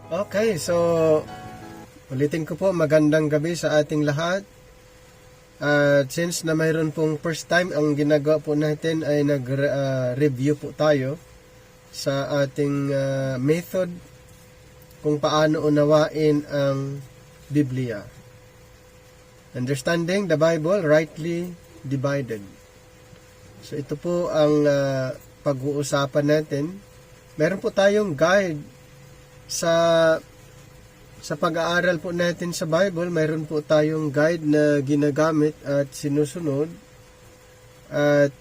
Okay, so ulitin ko po, magandang gabi sa ating lahat. At since na mayroon pong first time, ang ginagawa po natin ay nag-review po tayo sa ating method kung paano unawain ang Biblia. Understanding the Bible rightly divided. So ito po ang pag-uusapan natin. Meron po tayong guide sa pag-aaral po natin sa Bible. Mayroon po tayong guide na ginagamit at sinusunod. At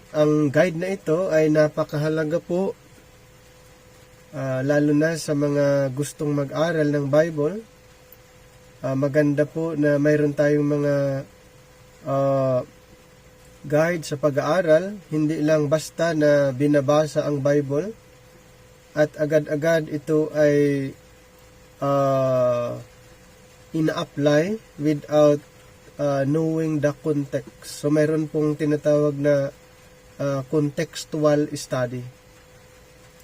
ang guide na ito ay napakahalaga po, lalo na sa mga gustong mag-aral ng Bible. Maganda po na mayroon tayong mga guide sa pag-aaral. Hindi lang basta na binabasa ang Bible at agad-agad ito ay ina-apply without knowing the context. So mayroon pong tinatawag na contextual study.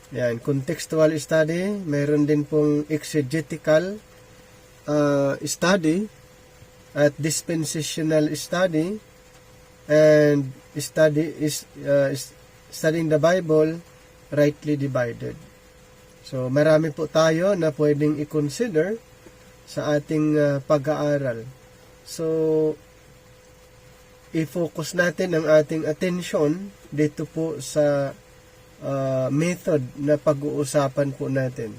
Yan, contextual study. Mayroon din pong exegetical study at dispensational study, and studying the Bible rightly divided. So, marami po tayo na pwedeng i-consider sa ating pag-aaral. So, i-focus natin ang ating attention dito po sa method na pag-uusapan po natin.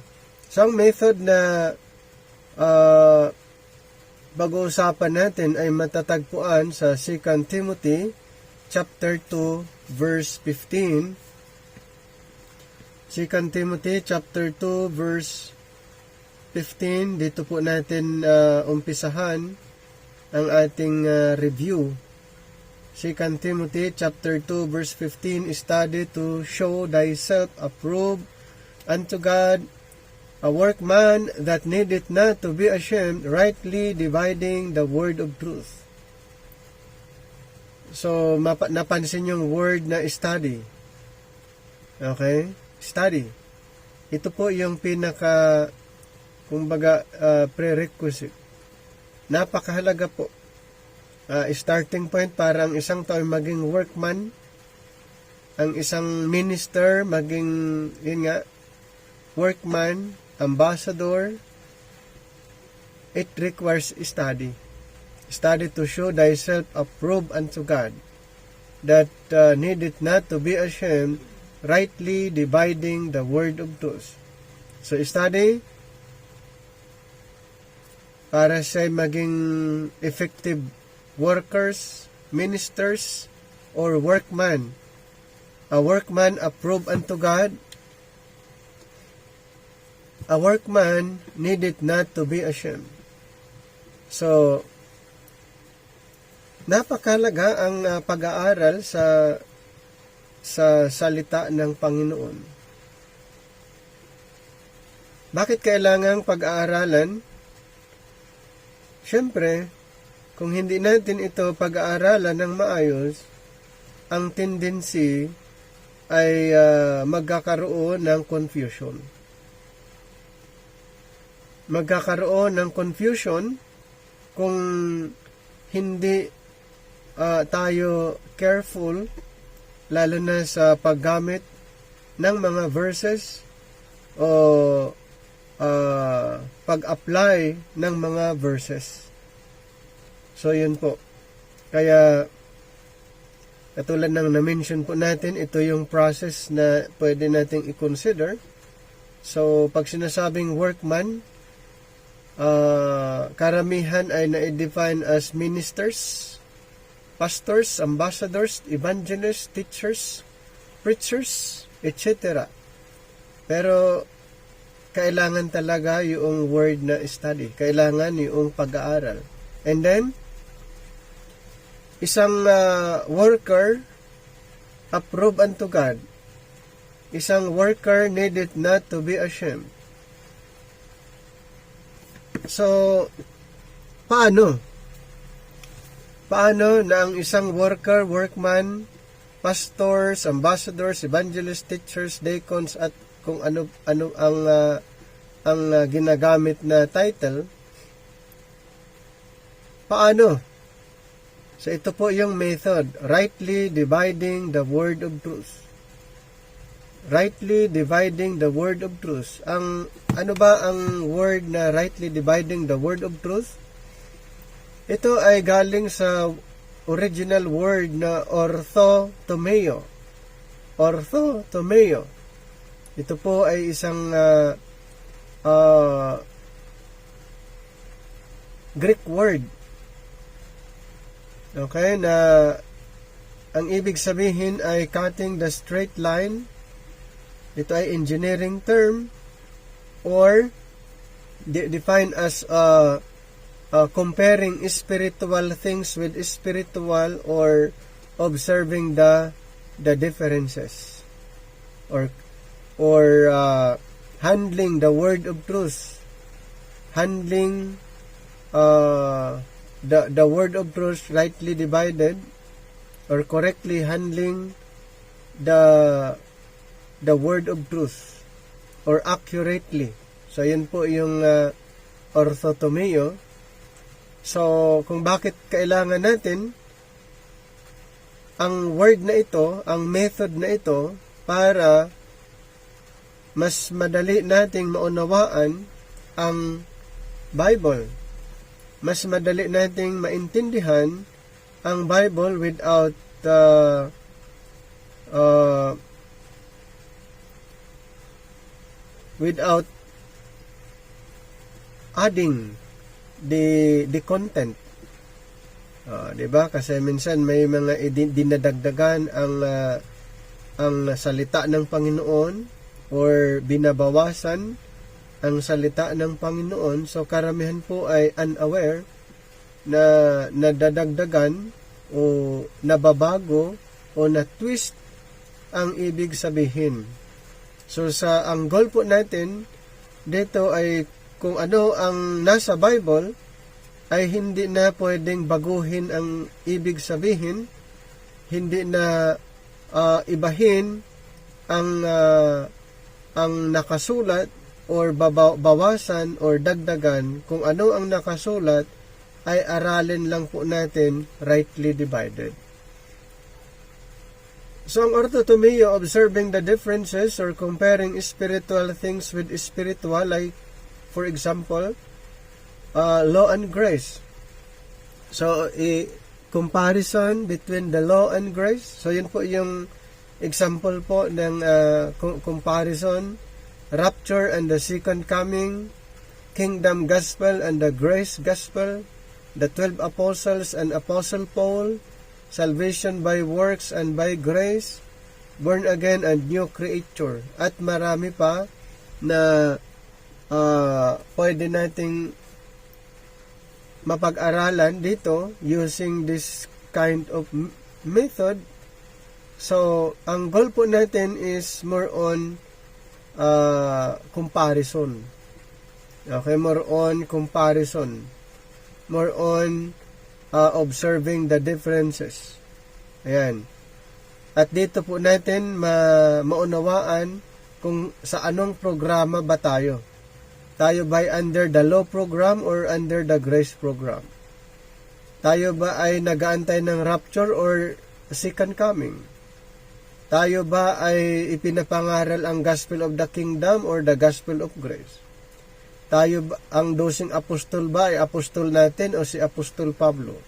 So, ang method na pag-uusapan natin ay matatagpuan sa 2 Timothy chapter 2 verse 15. 2 Timothy chapter 2 verse 15, dito po natin umpisahan ang ating review. 2 Timothy chapter 2 verse 15, study to show thyself approved unto God, a workman that needeth not to be ashamed, rightly dividing the word of truth. So, napansin yung word na study. Okay? Study. Ito po yung pinaka, kumbaga, prerequisite. Napakahalaga po. Starting point para ang isang tao maging workman, ang isang minister maging, yun nga, workman, ambassador. It requires study. Study to show thyself approved unto God, that needeth not to be ashamed, rightly dividing the word of truth. So, study para sa maging effective workers, ministers, or workman. A workman approved unto God. A workman needed not to be ashamed. So, napakalaga ang pag-aaral sa salita ng Panginoon. Bakit kailangang pag-aaralan? Siyempre, kung hindi natin ito pag-aaralan ng maayos, ang tendency ay magkakaroon ng confusion. Magkakaroon ng confusion kung hindi tayo careful, lalo na sa paggamit ng mga verses o pag-apply ng mga verses. So, yun po. Kaya, katulad ng na-mention po natin, ito yung process na pwede nating i-consider. So, pag sinasabing workman, karamihan ay na-define as ministers, pastors, ambassadors, evangelists, teachers, preachers, etc. Pero, kailangan talaga yung word na study. Kailangan yung pag-aaral. And then, isang worker approved unto God. Isang worker needed not to be ashamed. So, paano? Paano na ang isang worker, workman, pastors, ambassadors, evangelists, teachers, deacons, at kung ano ang ang ginagamit na title. Paano? So ito po yung method, rightly dividing the word of truth. Rightly dividing the word of truth. Ano ba ang word na rightly dividing the word of truth? Ito ay galing sa original word na orthotomeo. Orthotomeo. Ito po ay isang Greek word. Okay, na ang ibig sabihin ay cutting the straight line. Ito ay engineering term or defined as comparing spiritual things with spiritual or observing the differences or handling the word of truth, handling the word of truth rightly divided or correctly handling the word of truth or accurately. So yun po yung orthotomeo. So kung bakit kailangan natin ang word na ito, ang method na ito, para mas madali nating maunawaan ang Bible. Mas madali nating maintindihan ang Bible without adding the content. Diba? Kasi minsan may mga dinadagdagan ang salita ng Panginoon or binabawasan ang salita ng Panginoon. So karamihan po ay unaware na nadadagdagan o nababago o na-twist ang ibig sabihin. So ang goal po natin dito ay kung ano ang nasa Bible ay hindi na pwedeng baguhin ang ibig sabihin, hindi na ibahin ang nakasulat or bawasan or dagdagan. Kung ano ang nakasulat ay aralin lang po natin rightly divided. So ang orthotomeo, observing the differences or comparing spiritual things with spiritual, like for example, law and grace. So comparison between the law and grace. So yun po yung example po ng comparison, rapture and the second coming, kingdom gospel and the grace gospel, the 12 apostles and Apostle Paul, salvation by works and by grace, born again and new creature. At marami pa na pwede nating mapag-aralan dito using this kind of method. So, ang goal po natin is more on comparison. Okay, more on comparison. More on observing the differences. Ayan. At dito po natin maunawaan kung sa anong programa ba tayo. Tayo ba ay under the law program or under the grace program? Tayo ba ay nag-aantay ng rapture or second coming? Tayo ba ay ipinapangaral ang gospel of the kingdom or the gospel of grace? Tayo ba, ang 12 apostol ba ay apostol natin o si Apostol Pablo?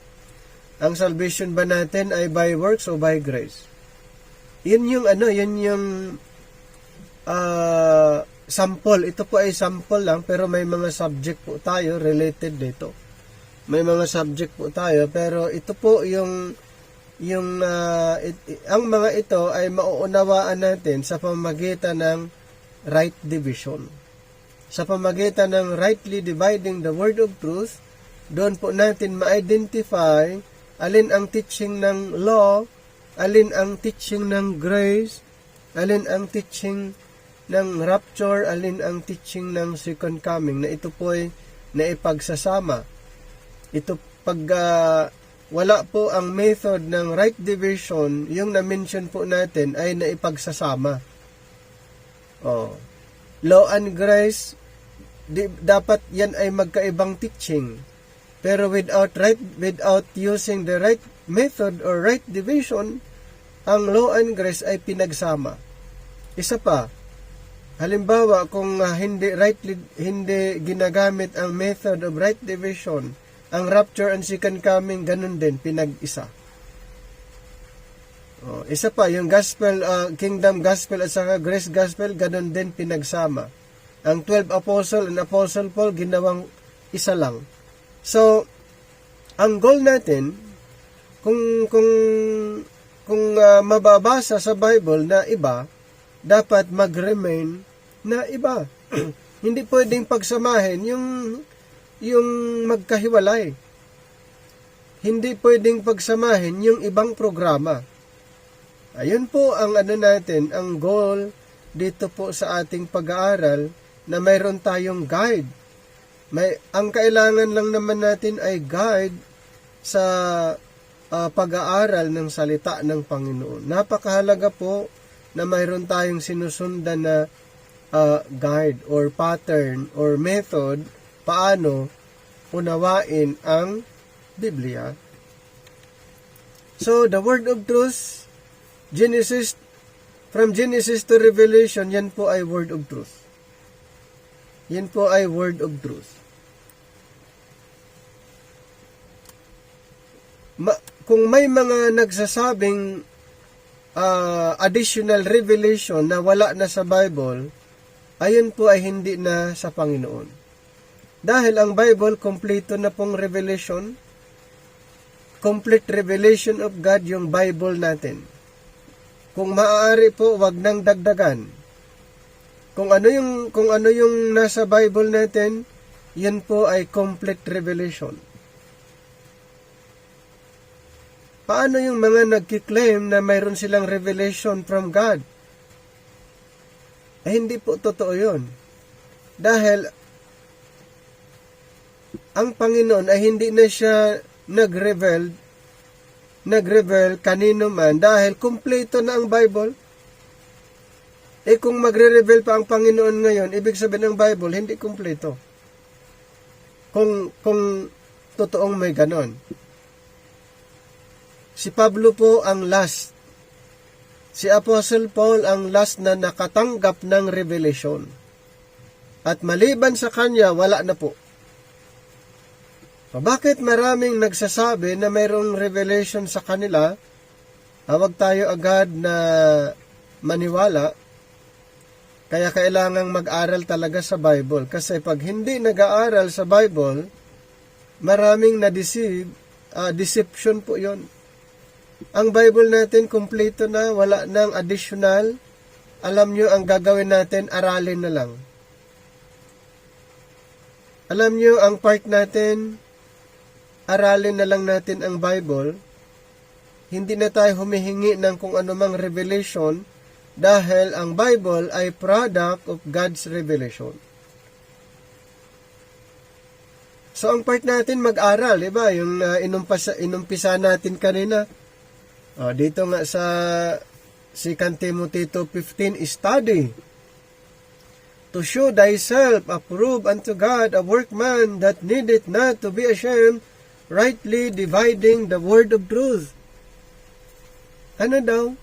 Ang salvation ba natin ay by works o by grace? Yun yung sample. Ito po ay sample lang, pero may mga subject po tayo related dito. May mga subject po tayo, pero ito po ang mga ito ay mauunawaan natin sa pamamagitan ng right division. Sa pamamagitan ng rightly dividing the word of truth, doon po natin ma-identify alin ang teaching ng law, alin ang teaching ng grace, alin ang teaching ng rapture, alin ang teaching ng second coming, na ito po ay naipagsasama. Ito pag wala po ang method ng right division, yung na-mention po natin ay naipagsasama. Law and grace, dapat yan ay magkaibang teaching. Pero without using the right method or right division, ang law and grace ay pinagsama. Isa pa, halimbawa kung hindi ginagamit ang method of right division, ang rapture and second coming ganun din pinag-isa. Isa pa, yung gospel, kingdom gospel at saka grace gospel, ganun din pinagsama. Ang 12 apostle and apostle Paul, ginawang isa lang. So, ang goal natin, kung mababasa sa Bible na iba, dapat mag-remain na iba. Hindi pwedeng pagsamahin yung magkahiwalay. Hindi pwedeng pagsamahin yung ibang programa. Ayun po ang ang goal dito po sa ating pag-aaral, na mayroon tayong guide. Ang kailangan lang naman natin ay guide sa pag-aaral ng salita ng Panginoon. Napakahalaga po na mayroon tayong sinusundan na guide or pattern or method paano unawain ang Biblia. So, the word of truth, from Genesis to Revelation, yan po ay word of truth. Yan po ay word of truth. Kung may mga nagsasabing additional revelation na wala na sa Bible, ayun po ay hindi na sa Panginoon. Dahil ang Bible, kompleto na pong revelation, complete revelation of God yung Bible natin. Kung maaari po, wag nang dagdagan. Kung ano yung nasa Bible natin, yan po ay complete revelation. Paano yung mga nagkiklaim na mayroon silang revelation from God? Hindi po totoo yun. Dahil ang Panginoon ay hindi na siya nag-reveal kanino man dahil kumpleto na ang Bible. Kung magre-reveal pa ang Panginoon ngayon, ibig sabihin ng Bible hindi kumpleto. Kung totoong may ganon. Si Pablo po ang last. Si Apostle Paul ang last na nakatanggap ng revelation. At maliban sa kanya, wala na po. Bakit maraming nagsasabi na mayroong revelation sa kanila? Huwag tayo agad na maniwala. Kaya kailangang mag-aral talaga sa Bible. Kasi pag hindi nag-aaral sa Bible, maraming na-deceive. Deception po yon. Ang Bible natin kumpleto na, wala nang additional. Alam nyo, ang gagawin natin, aralin na lang. Alam nyo, ang part natin, aralin na lang natin ang Bible. Hindi na tayo humihingi ng kung anumang revelation dahil ang Bible ay product of God's revelation. So, ang part natin mag-aral, diba? Yung inumpisa natin kanina. Dito nga sa 2 Timothy 2:15, study to show thyself approved unto God, a workman that needeth not to be ashamed, rightly dividing the word of truth. Ano daw?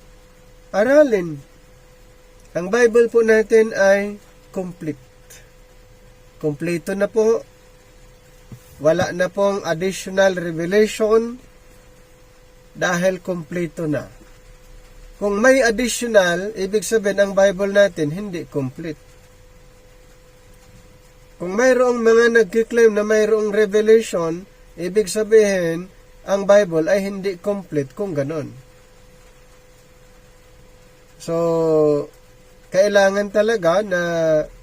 Aralin. Ang Bible po natin ay complete. Kompleto na po. Wala na pong additional revelation dahil kompleto na. Kung may additional, ibig sabihin ang Bible natin hindi complete. Kung mayroong mga nagkiklaim na mayroong revelation, ibig sabihin ang Bible ay hindi complete kung ganon. So, kailangan talaga na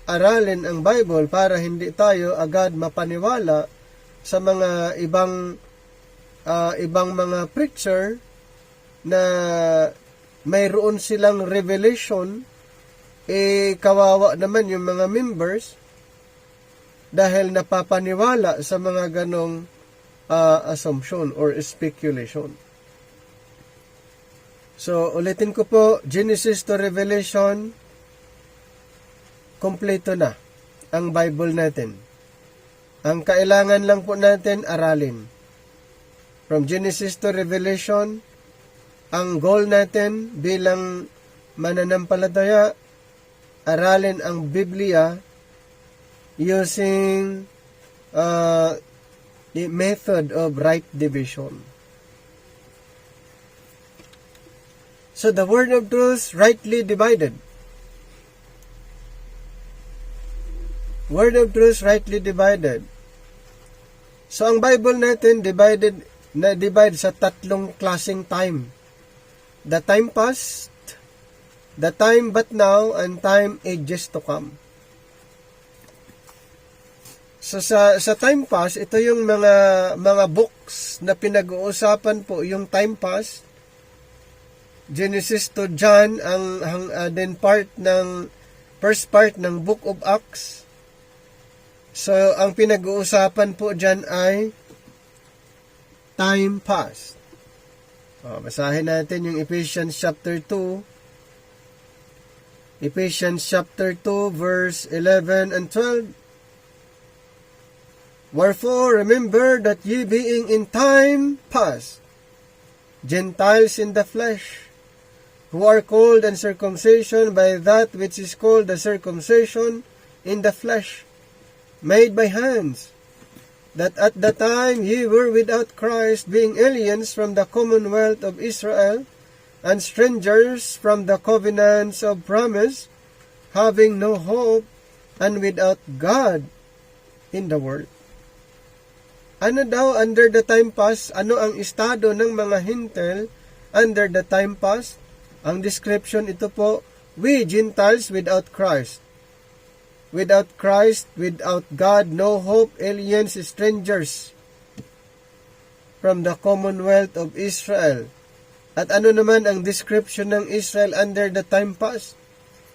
aralin ang Bible para hindi tayo agad mapaniwala sa mga ibang mga preacher na mayroon silang revelation, kawawa naman yung mga members dahil napapaniwala sa mga ganong assumption or speculation. So, ulitin ko po, Genesis to Revelation, kompleto na. ang Bible natin. Ang kailangan lang po natin aralin. From Genesis to Revelation, ang goal natin bilang mananampalataya, aralin ang Biblia using the method of right division. So the word of truth rightly divided. Word of truth rightly divided. So ang Bible natin divide sa tatlong klaseng time. The time past, the time but now, and time ages to come. So sa time past, ito yung mga books na pinag-uusapan po, yung time past. Genesis to John ang then first part ng Book of Acts. So ang pinag-uusapan po diyan ay time past. Basahin natin yung Ephesians chapter 2. Ephesians chapter 2 verse 11 and 12. Wherefore remember that ye being in time past Gentiles in the flesh, who are called uncircumcision by that which is called the circumcision in the flesh, made by hands, that at the time ye were without Christ, being aliens from the commonwealth of Israel, and strangers from the covenants of promise, having no hope, and without God in the world. Ano daw under the time past? Ano ang estado ng mga hintel under the time past? Ang description ito po, we Gentiles without Christ. Without Christ, without God, no hope, aliens, strangers from the commonwealth of Israel. At ano naman ang description ng Israel under the time past?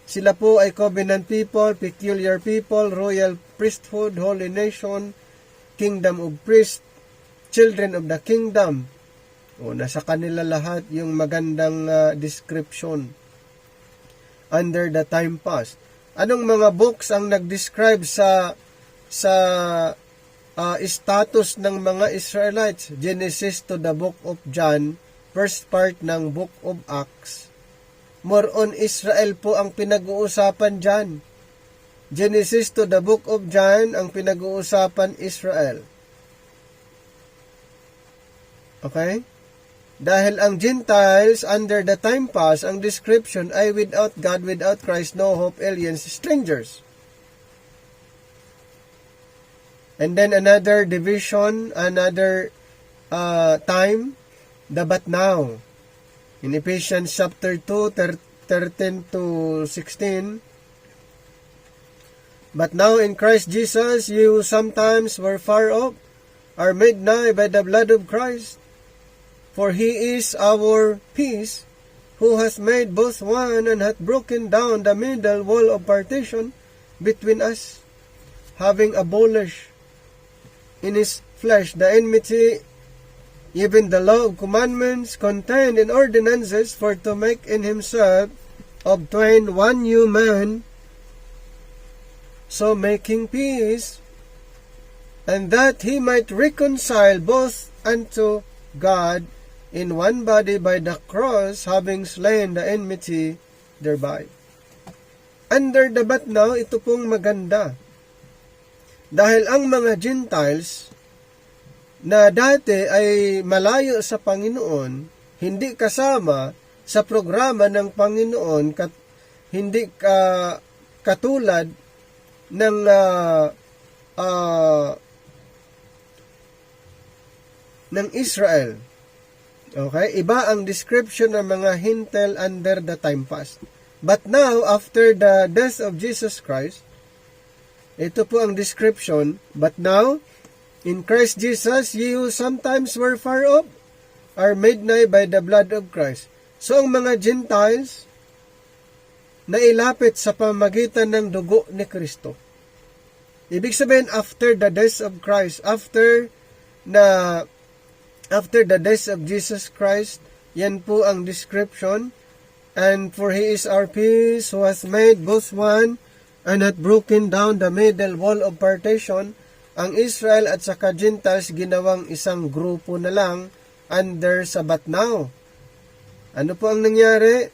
Sila po ay covenant people, peculiar people, royal priesthood, holy nation, kingdom of priests, children of the kingdom. Nasa kanila lahat yung magandang description under the time past. Anong mga books ang nag-describe sa status ng mga Israelites? Genesis to the Book of John, first part ng Book of Acts. More on Israel po ang pinag-uusapan dyan. Genesis to the Book of John, ang pinag-uusapan Israel. Okay? Dahil ang Gentiles, under the time past, ang description ay without God, without Christ, no hope, aliens, strangers. And then another division, another time, the but now. In Ephesians chapter 2, 13 to 16, but now in Christ Jesus, you sometimes were far off, are made nigh by the blood of Christ. For he is our peace, who has made both one, and hath broken down the middle wall of partition between us, having abolished in his flesh the enmity, even the law of commandments contained in ordinances, for to make in himself of twain one new man, so making peace, and that he might reconcile both unto God in one body by the cross, having slain the enmity thereby. Under the but now, ito pong maganda. Dahil ang mga Gentiles na dati ay malayo sa Panginoon, hindi kasama sa programa ng Panginoon, hindi katulad ng ng Israel. Okay? Iba ang description ng mga hintel under the time past. But now, after the death of Jesus Christ, ito po ang description, but now, in Christ Jesus, ye who sometimes were far off, are made nigh by the blood of Christ. So, ang mga Gentiles, na ilapit sa pamagitan ng dugo ni Kristo. Ibig sabihin, after the death of Christ, after the death of Jesus Christ, yan po ang description. And for he is our peace, who hath made both one, and had broken down the middle wall of partition, ang Israel at saka Gentiles ginawang isang grupo na lang under sa batnaw. Ano po ang nangyari?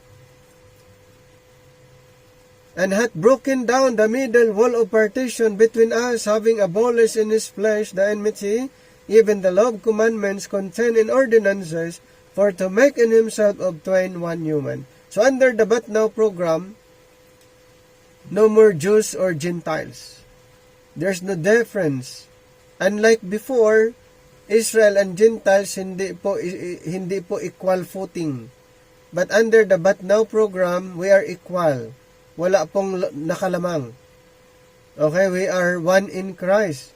And hath broken down the middle wall of partition between us, having abolished in his flesh the enmity, even the law of commandments contained in ordinances, for to make in himself of twain one human. So under the Batnaw program, no more Jews or Gentiles. There's no difference. Unlike before, Israel and Gentiles hindi po equal footing. But under the Batnaw program, we are equal. Wala pong nakalamang. Okay, we are one in Christ.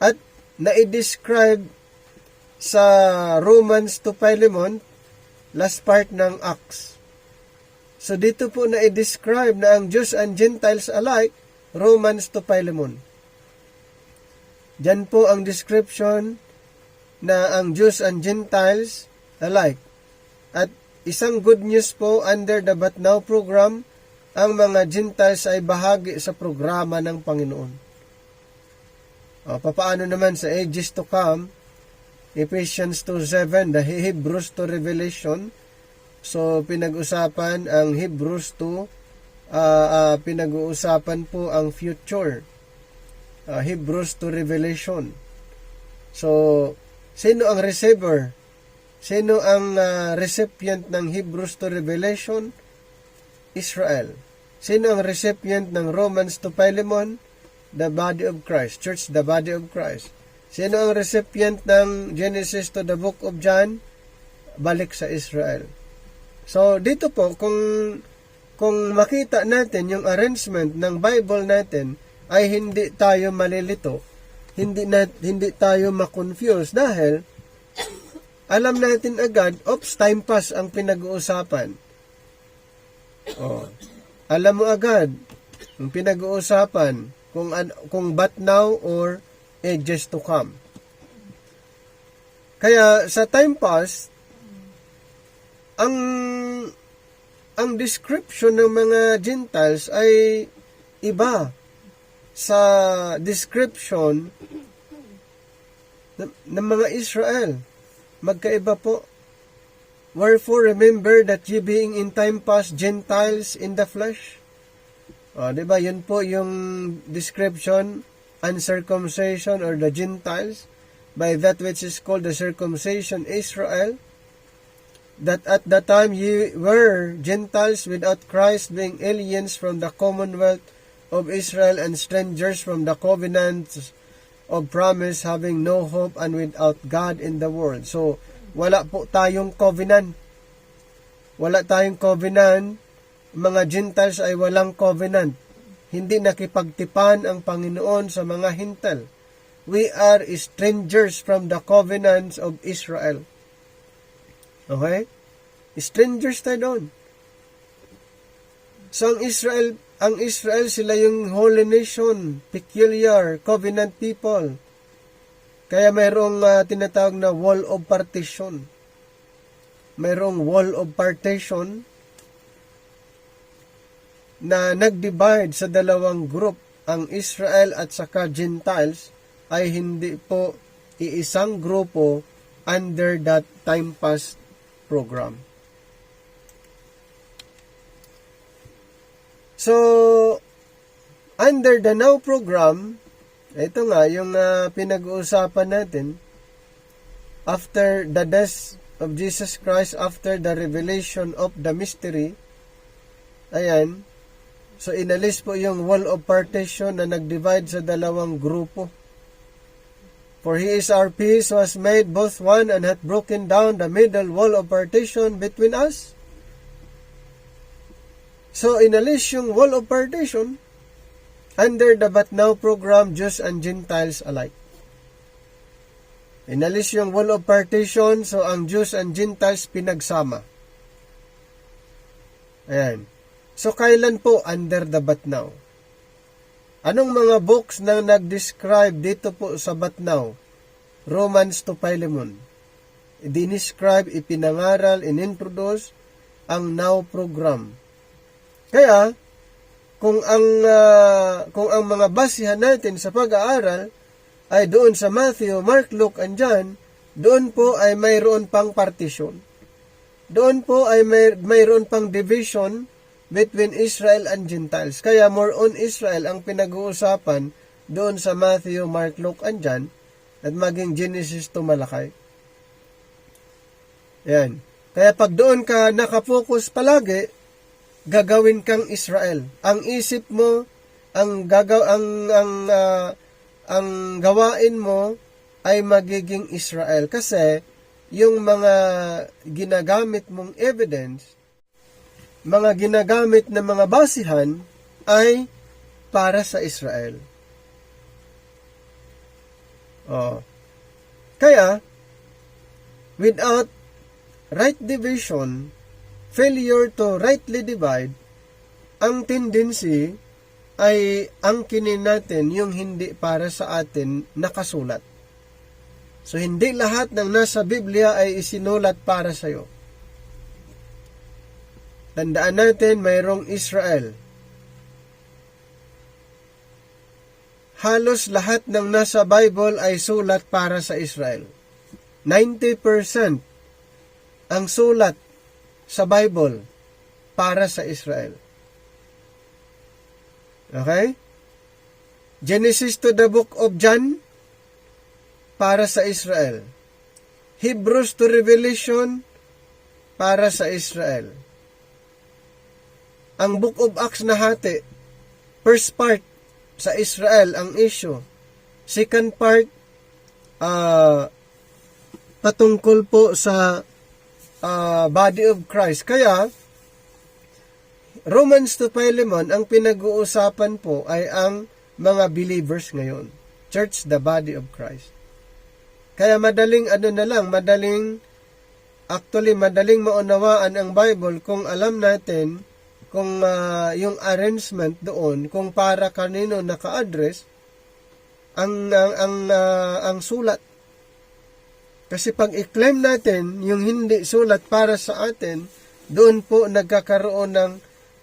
At na-describe sa Romans to Philemon, last part ng Acts. So dito po na-describe na ang Jews and Gentiles alike, Romans to Philemon. Diyan po ang description na ang Jews and Gentiles alike. At isang good news po under the Batnaw program, ang mga Gentiles ay bahagi sa programa ng Panginoon. Papaano naman sa ages to come, Ephesians 2:7, the Hebrews to Revelation. So, pinag-usapan ang Hebrews 2, pinag-uusapan po ang future. Hebrews to Revelation. So, sino ang receiver? Sino ang recipient ng Hebrews to Revelation? Israel. Sino ang recipient ng Romans to Philemon? The body of Christ. Church, the body of Christ. Sino ang recipient ng Genesis to the book of John? Balik sa Israel. So, dito po, kung makita natin yung arrangement ng Bible natin, ay hindi tayo malilito. Hindi tayo makonfuse dahil alam natin agad, time pass ang pinag-uusapan. Alam mo agad ang pinag-uusapan kung Batnaw or ages to come. Kaya sa time pass, ang description ng mga Gentiles ay iba sa description ng mga Israel. Magkaiba po. Wherefore, remember that ye being in time past Gentiles in the flesh. Diba? Yun po yung description, uncircumcision or the Gentiles, by that which is called the circumcision Israel, that at the time ye were Gentiles without Christ, being aliens from the commonwealth of Israel and strangers from the covenants of promise, having no hope and without God in the world. So, wala po tayong covenant. Wala tayong covenant. Mga Gentiles ay walang covenant. Hindi nakipagtipan ang Panginoon sa mga hintal. We are strangers from the covenants of Israel. Okay? Strangers tayo doon. So, ang Israel sila yung holy nation, peculiar, covenant people. Kaya mayroong tinatawag na wall of partition. Mayroong wall of partition na nag-divide sa dalawang group. Ang Israel at saka Gentiles ay hindi po iisang grupo under that time pass program. So, under the Now program, ito nga, yung pinag-uusapan natin, after the death of Jesus Christ, after the revelation of the mystery, ayan, so inalis po yung wall of partition na nag-divide sa dalawang grupo. For he is our peace, was made both one, and hath broken down the middle wall of partition between us. So, inalis yung wall of partition under the Batnaw program, Jews and Gentiles alike. Inalis yung wall of partition, so ang Jews and Gentiles pinagsama. Ayan. So, kailan po under the Batnaw? Anong mga books na nag-describe dito po sa Batnaw? Romans to Philemon. I-describe, ipinangaral, inintroduce ang Now program. Kaya, kung ang mga basihan natin sa pag-aaral ay doon sa Matthew, Mark, Luke, and John, doon po ay mayroon pang partition. Doon po ay mayroon pang division between Israel and Gentiles. Kaya more on Israel ang pinag-uusapan doon sa Matthew, Mark, Luke, and John, at maging Genesis to Malakay. Yan. Kaya pag doon ka nakapokus palagi, gagawin kang Israel. Ang isip mo, ang gawain mo ay magiging Israel. Kasi yung mga ginagamit mong evidence, mga ginagamit na mga basihan ay para sa Israel. Kaya, without right division, failure to rightly divide, ang tendency ay angkinin natin yung hindi para sa atin nakasulat. So, hindi lahat ng nasa Biblia ay isinulat para sa iyo. Tandaan natin, mayroong Israel. Halos lahat ng nasa Bible ay sulat para sa Israel. 90% ang sulat sa Bible para sa Israel. Okay? Genesis to the book of John, para sa Israel. Hebrews to Revelation, para sa Israel. Ang Book of Acts na hati, first part, sa Israel ang issue. Second part, patungkol po sa body of Christ. Kaya, Romans to Philemon, ang pinag-uusapan po ay ang mga believers ngayon. Church, the body of Christ. Kaya madaling madaling maunawaan ang Bible kung alam natin kung yung arrangement doon, kung para kanino naka-address ang sulat. Kasi pag i-claim natin yung hindi sulat para sa atin, doon po nagkakaroon ng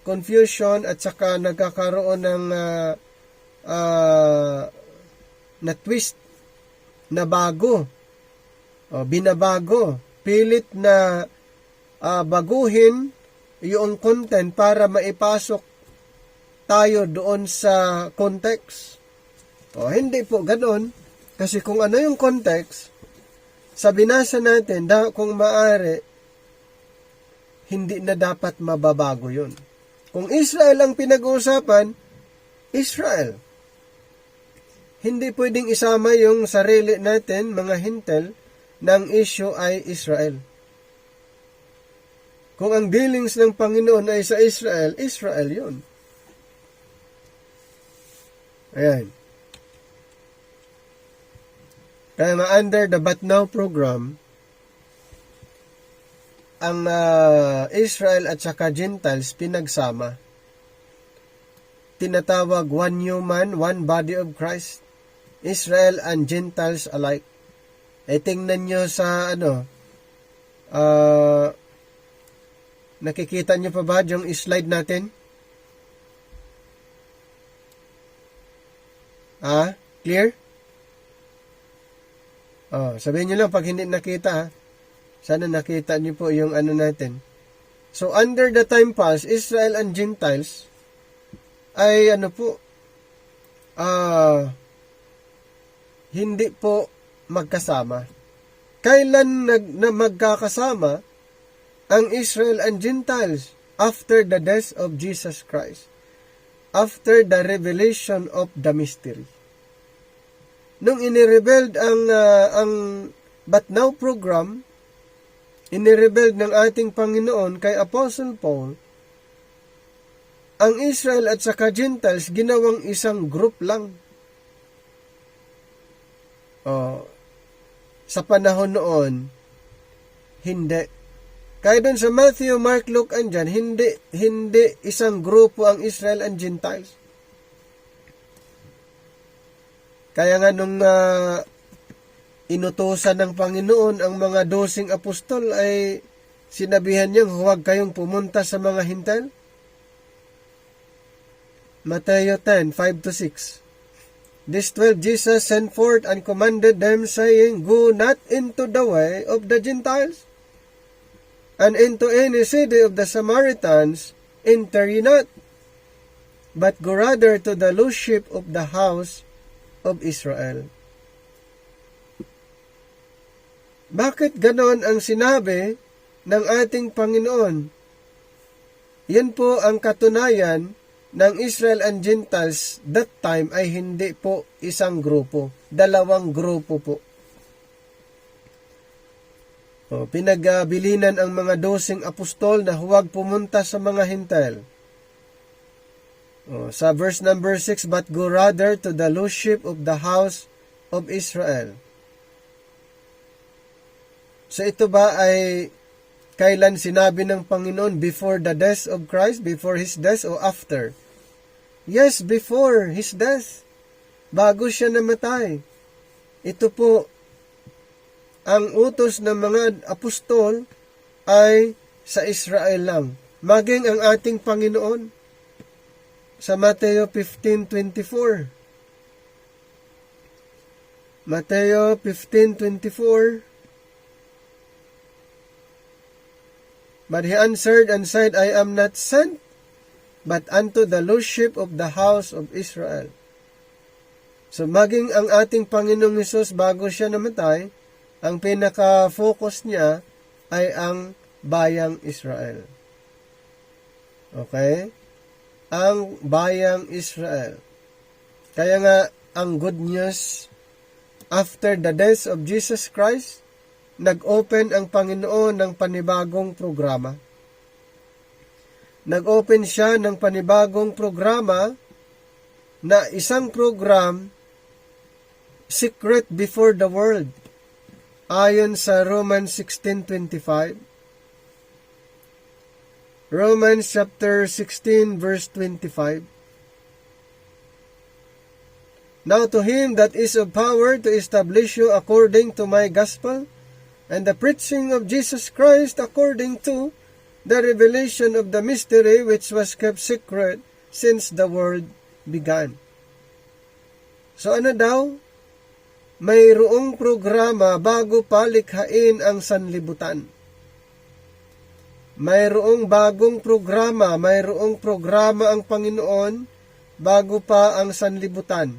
confusion at saka nagkakaroon ng na twist, na bago, binabago, pilit na baguhin yung content para maipasok tayo doon sa context. Hindi po ganoon. Kasi kung ano yung context, sa binasa natin, kung maaari, hindi na dapat mababago yun. Kung Israel ang pinag-uusapan, Israel. Hindi pwedeng isama yung sarili natin, mga hintel, ng issue ay Israel. Kung ang dealings ng Panginoon ay sa Israel, Israel yun. Ayan. Kaya nga under the But Now program, ang Israel at saka Gentiles pinagsama. Tinatawag one human, one body of Christ. Israel and Gentiles alike. Tingnan nyo sa nakikita nyo pa ba yung slide natin? Clear? Sabihin nyo lang pag hindi nakita. Sana nakita nyo po yung natin. So, under the time pass, Israel and Gentiles ay hindi po magkasama. Kailan magkakasama ang Israel and Gentiles? After the death of Jesus Christ. After the revelation of the mystery. Nung inirebeld ang But Now program, inirebeld ng ating Panginoon kay Apostle Paul, ang Israel at saka Gentiles ginawang isang group lang. Sa panahon noon, hindi. Kaya doon sa Matthew, Mark, Luke, and John, hindi isang grupo ang Israel and Gentiles. Kaya nga nung inutusan ng Panginoon ang mga 12 apostol ay sinabihan niyang huwag kayong pumunta sa mga hintel. Matthew 10:5-6. This 12 Jesus sent forth and commanded them, saying, Go not into the way of the Gentiles, and into any city of the Samaritans enter ye not, but go rather to the lost sheep of the house of Israel. Bakit ganon ang sinabi ng ating Panginoon? Yan po ang katunayan ng Israel and Gentiles that time ay hindi po isang grupo, dalawang grupo po. Pinagbilinan ang mga 12 apostol na huwag pumunta sa mga Hintil. Sa verse number 6, but go rather to the lost sheep of the house of Israel. So ito ba ay kailan sinabi ng Panginoon? Before the death of Christ? Before His death o after? Yes, before His death. Bago siya namatay. Ito po, ang utos ng mga apostol ay sa Israel lang. Maging ang ating Panginoon sa Mateo 15:24. Mateo 15:24. But he answered and said, I am not sent, but unto the lost sheep of the house of Israel. So maging ang ating Panginoong Hesus bago siya namatay, ang pinaka-focus niya ay ang bayang Israel. Okay? Ang bayang Israel. Kaya nga, ang good news, after the death of Jesus Christ, nag-open ang Panginoon ng panibagong programa. Nag-open siya ng panibagong programa na isang program secret before the world. Ayon sa Romans 16:25. Romans chapter 16 verse 25. Now to him that is of power to establish you according to my gospel, and the preaching of Jesus Christ according to the revelation of the mystery which was kept secret since the world began. So ano daw? Mayroong programa bago pa likhain ang sanlibutan. Mayroong bagong programa, mayroong programa ang Panginoon bago pa ang sanlibutan.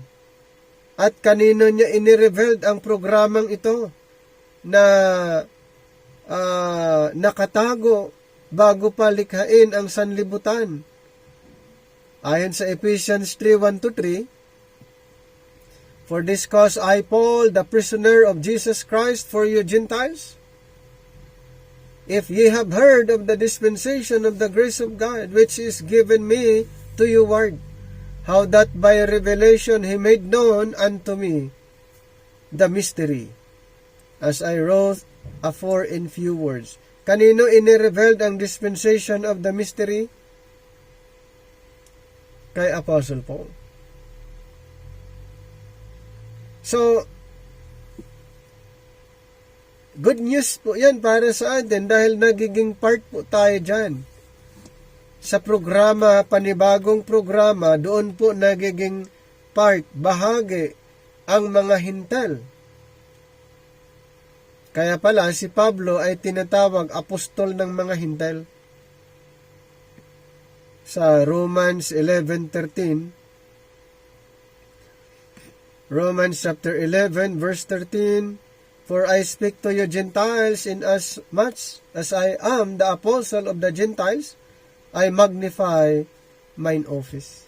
At kanino niya inirevealed ang programang ito na nakatago bago pa likhain ang sanlibutan? Ayon sa Ephesians 3:1-3, For this cause I, Paul, the prisoner of Jesus Christ, for you Gentiles, if ye have heard of the dispensation of the grace of God, which is given me to you ward, how that by revelation He made known unto me the mystery, as I wrote afore in few words. Kanino inirevealed ang dispensation of the mystery? Kay Apostle Paul. So, good news po yan para sa atin dahil nagiging part po tayo dyan. Sa programa, panibagong programa, doon po nagiging part, bahagi, ang mga Hintil. Kaya pala si Pablo ay tinatawag apostol ng mga Hintil. Sa Romans 11:13, Romans chapter 11 verse 13, For I speak to you Gentiles, in as much as I am the apostle of the Gentiles, I magnify mine office.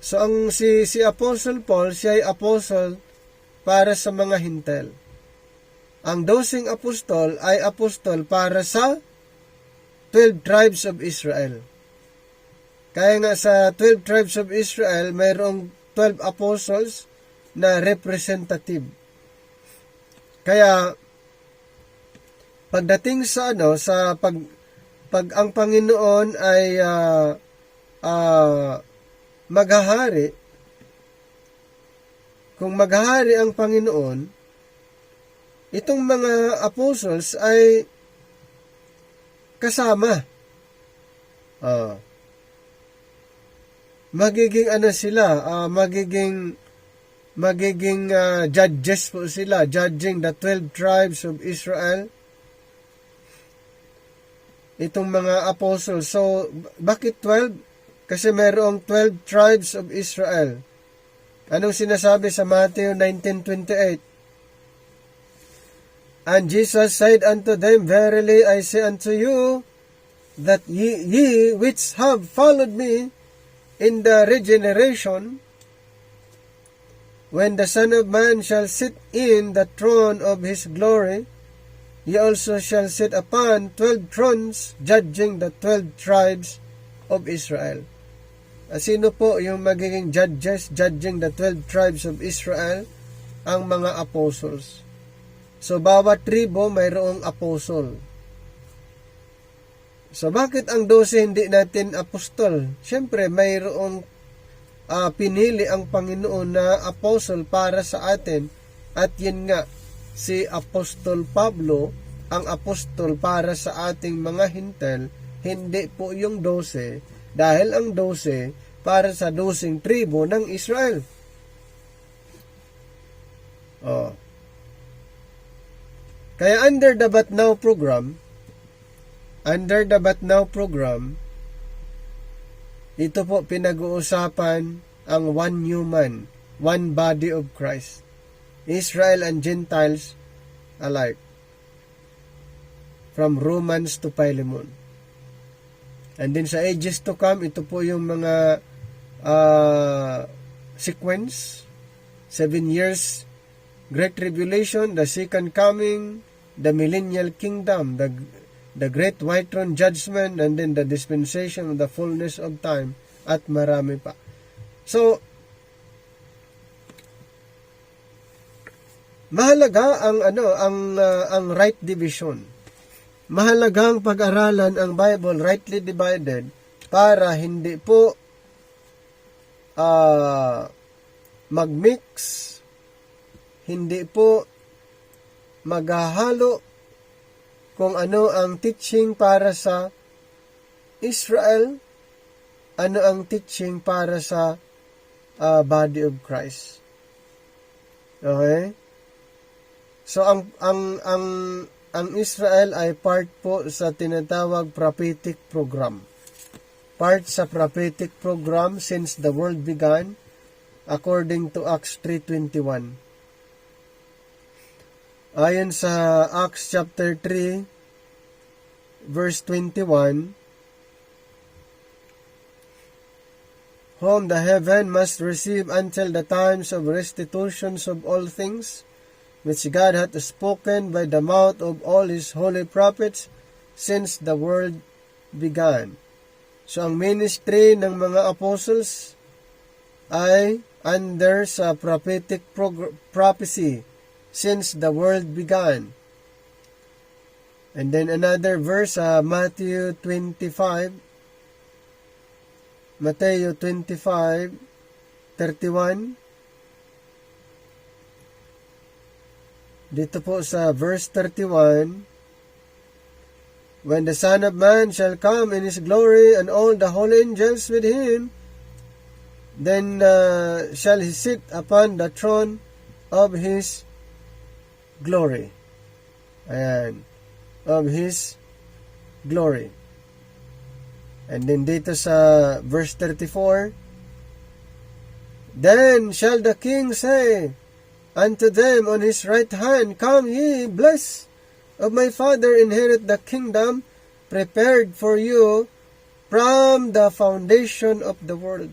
So ang si Apostle Paul, siya ay apostle para sa mga Hintil. Ang 12 apostol ay apostol para sa 12 tribes of Israel. Kaya nga sa 12 tribes of Israel, mayroong 12 apostles na representative. Kaya pagdating sa pag ang Panginoon ay maghahari, kung maghahari ang Panginoon, itong mga apostles ay kasama. magiging ano sila, magiging judges po sila, judging the 12 tribes of Israel. Itong mga apostles. So, bakit 12? Kasi mayroong 12 tribes of Israel. Anong sinasabi sa Matthew 19:28? And Jesus said unto them, Verily I say unto you, that ye which have followed me in the regeneration, when the Son of Man shall sit in the throne of his glory, ye also shall sit upon 12 thrones, judging the 12 tribes of Israel. Sino po yung magiging judges, judging the 12 tribes of Israel? Ang mga apostles. So, bawat tribo mayroong apostol. So, bakit ang 12 hindi natin apostol? Siyempre, mayroong pinili ang Panginoon na apostol para sa atin. At yun nga, si Apostol Pablo, ang apostol para sa ating mga hintel, hindi po yung 12, dahil ang 12 para sa 12 tribo ng Israel. Kaya under the But Now program, ito po pinag-uusapan ang one human, one body of Christ, Israel and Gentiles alike, from Romans to Philemon. And then sa ages to come, ito po yung mga sequence, 7 years, Great Tribulation, the Second Coming, the Millennial Kingdom, the Great White Throne Judgment, and then the Dispensation of the Fullness of Time, at marami pa. So, mahalaga ang right division. Mahalagang pag-aralan ang Bible rightly divided para hindi po mag-mix, hindi po maghahalo kung ano ang teaching para sa Israel, ano ang teaching para sa body of Christ. Okay? So ang Israel ay part po sa tinatawag prophetic program. Part sa prophetic program since the world began, according to Acts 3:21. Ayon sa Acts chapter 3, verse 21, whom the heaven must receive until the times of restitutions of all things, which God hath spoken by the mouth of all his holy prophets since the world began. So, ang ministry ng mga apostles ay under sa prophetic prophecy since the world began. And then another verse, Matthew 25:31. Dito po sa verse 31, when the Son of Man shall come in his glory and all the holy angels with him, then shall he sit upon the throne of his glory. Ayan. Of his glory. And then dito sa verse 34, then shall the king say unto them on his right hand, Come ye, blessed of my Father, inherit the kingdom prepared for you from the foundation of the world.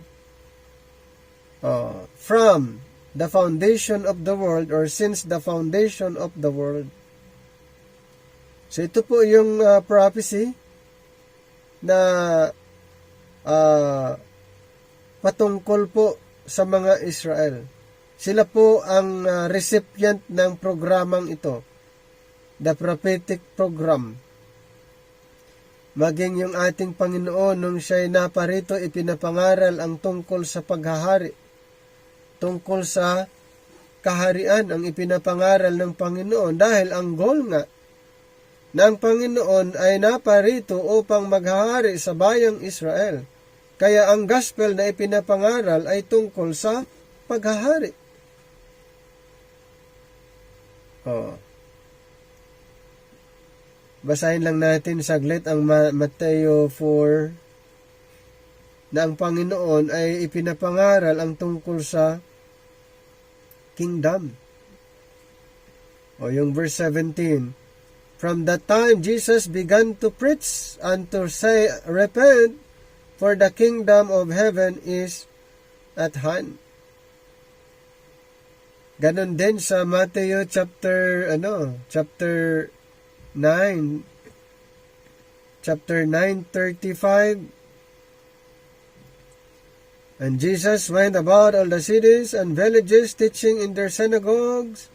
From the foundation of the world, or since the foundation of the world. So ito po yung prophecy na patungkol po sa mga Israel. Sila po ang recipient ng programang ito, the prophetic program. Maging yung ating Panginoon nung siya'y naparito, ipinapangaral ang tungkol sa paghahari, tungkol sa kaharian ang ipinapangaral ng Panginoon, dahil ang goal nga ng Panginoon ay naparito upang maghahari sa bayang Israel. Kaya ang gospel na ipinapangaral ay tungkol sa paghahari. Basahin lang natin saglit ang Mateo 4 na ang Panginoon ay ipinapangaral ang tungkol sa kingdom. Yung verse 17. From that time Jesus began to preach and to say, repent, for the kingdom of heaven is at hand. Ganon din sa Matthew chapter 9:35. And Jesus went about all the cities and villages, teaching in their synagogues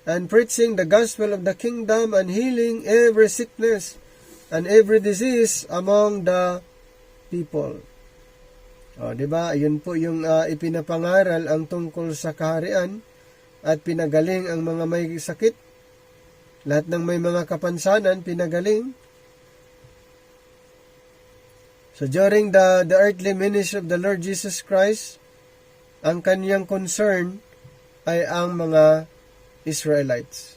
and preaching the gospel of the kingdom and healing every sickness and every disease among the people. Diba? Yun po yung ipinapangaral ang tungkol sa kaharian at pinagaling ang mga may sakit. Lahat ng may mga kapansanan, pinagaling. So during the earthly ministry of the Lord Jesus Christ, ang kanyang concern ay ang mga Israelites.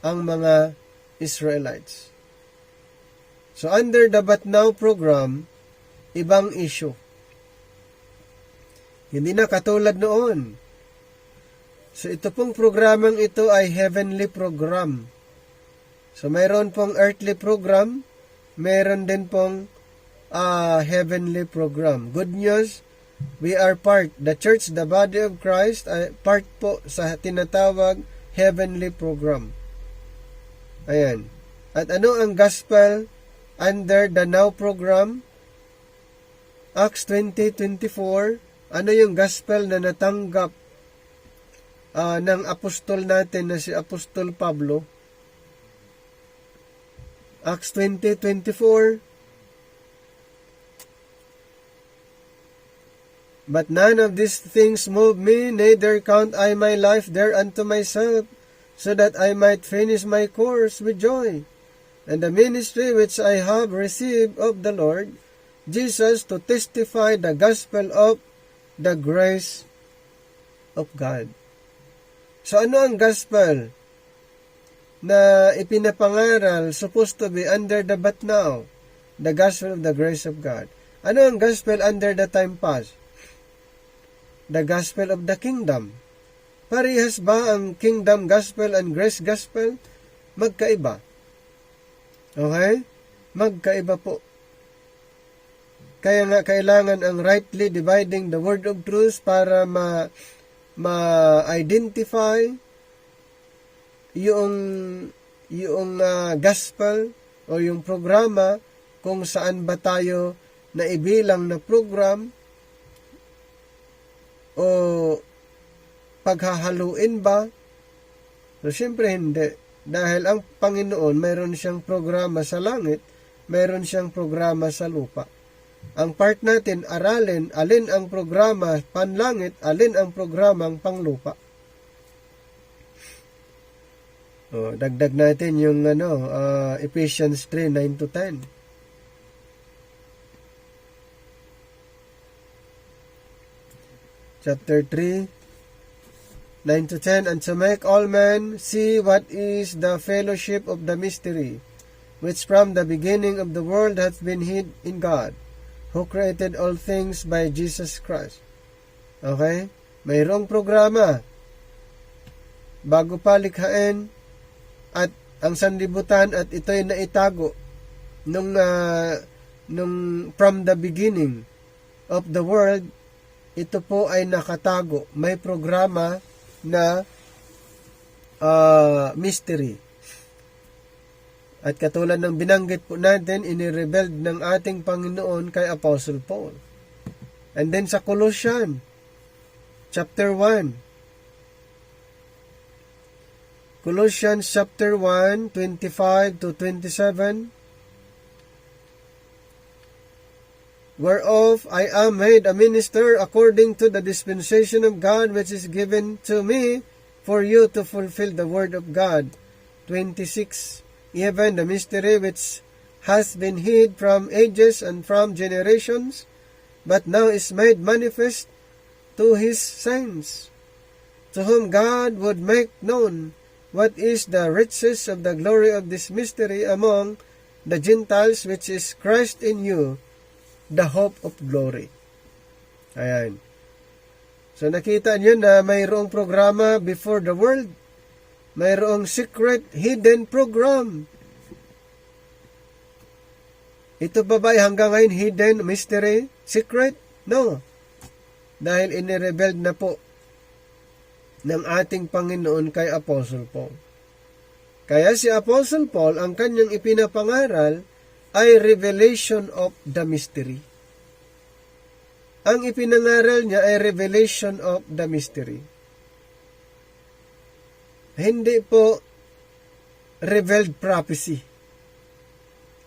Ang mga Israelites. So under the But Now program, ibang issue. Hindi na katulad noon. So ito pong programang ito ay heavenly program. So mayroon pong earthly program, mayroon din pong heavenly program. Good news, we are part, the church, the body of Christ, ay part po sa tinatawag heavenly program. Ayan. At ano ang gospel under the Now program? Acts 20:24, ano yung gospel na natanggap ng apostol natin na si Apostol Pablo? Acts 20:24. But none of these things move me, neither count I my life there unto myself, so that I might finish my course with joy, and the ministry which I have received of the Lord Jesus to testify the gospel of the grace of God. So ano ang gospel na ipinapangaral, supposed to be under the But Now? The gospel of the grace of God. Ano ang gospel under the time past? The gospel of the kingdom. Parehas ba ang kingdom gospel and grace gospel? Magkaiba. Okay? Magkaiba po. Kaya nga kailangan ang rightly dividing the word of truth para ma-identify yung gospel o yung programa kung saan ba tayo naibilang na program o paghahaluin ba? So, siyempre hindi. Dahil ang Panginoon, mayroon siyang programa sa langit, mayroon siyang programa sa lupa. Ang part natin, aralin, alin ang programa panlangit, alin ang programang panglupa. Dagdag natin yung Ephesians 3:9-10. Chapter 3, 9-10, and to make all men see what is the fellowship of the mystery, which from the beginning of the world hath been hid in God, who created all things by Jesus Christ. Okay? Mayroong programa. Bago pa likhain at ang sanlibutan at ito'y naitago nung from the beginning of the world, ito po ay nakatago. May programa na mystery. At katulad ng binanggit po natin, inirevealed ng ating Panginoon kay Apostle Paul. And then sa Colossians, chapter 1. Colossians chapter 1, 25-27. Whereof I am made a minister according to the dispensation of God which is given to me for you to fulfill the word of God. 26. Even the mystery which hath been hid from ages and from generations, but now is made manifest to his saints, to whom God would make known what is the riches of the glory of this mystery among the Gentiles, which is Christ in you, the hope of glory. Ayan. So nakita niyo na mayroong programa before the world. Mayroong secret, hidden program. Ito ba ba hanggang ngayon hidden, mystery, secret? No. Dahil inirebelled na po ng ating Panginoon kay Apostle Paul. Kaya si Apostle Paul, ang kanyang ipinapangaral ay revelation of the mystery. Ang ipinangaral niya ay revelation of the mystery. Hindi po revealed prophecy.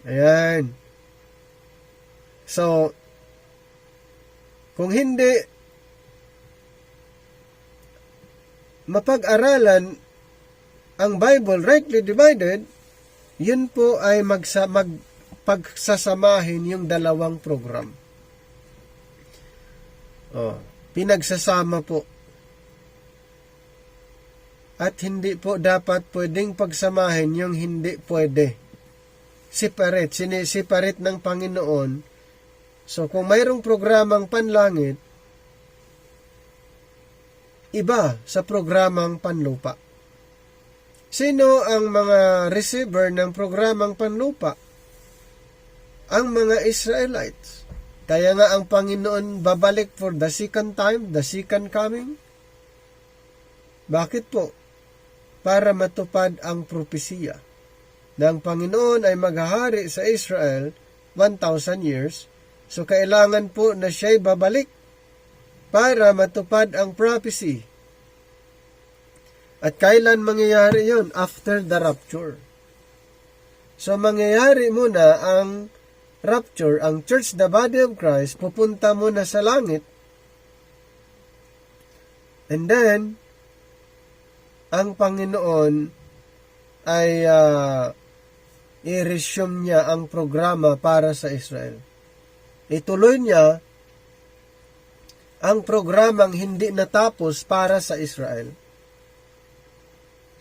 Ayan. So, kung hindi mapag-aralan ang Bible rightly divided, yun po ay pagsasamahin yung dalawang program. Pinagsasama po. At hindi po dapat pwedeng pagsamahin yung hindi pwede. Separate, sineseparate ng Panginoon. So kung mayroong programang panlangit, iba sa programang panlupa. Sino ang mga receiver ng programang panlupa? Ang mga Israelites. Kaya nga ang Panginoon babalik for the second time, the second coming. Bakit po? Para matupad ang propesiya na ang Panginoon ay maghahari sa Israel 1,000 years. So kailangan po na siya'y babalik para matupad ang prophecy. At kailan mangyayari yon? After the rapture. So mangyayari muna ang rapture, ang church, the body of Christ, pupunta muna sa langit. And then, ang Panginoon ay i-resume niya ang programa para sa Israel. Ituloy niya ang programang hindi natapos para sa Israel.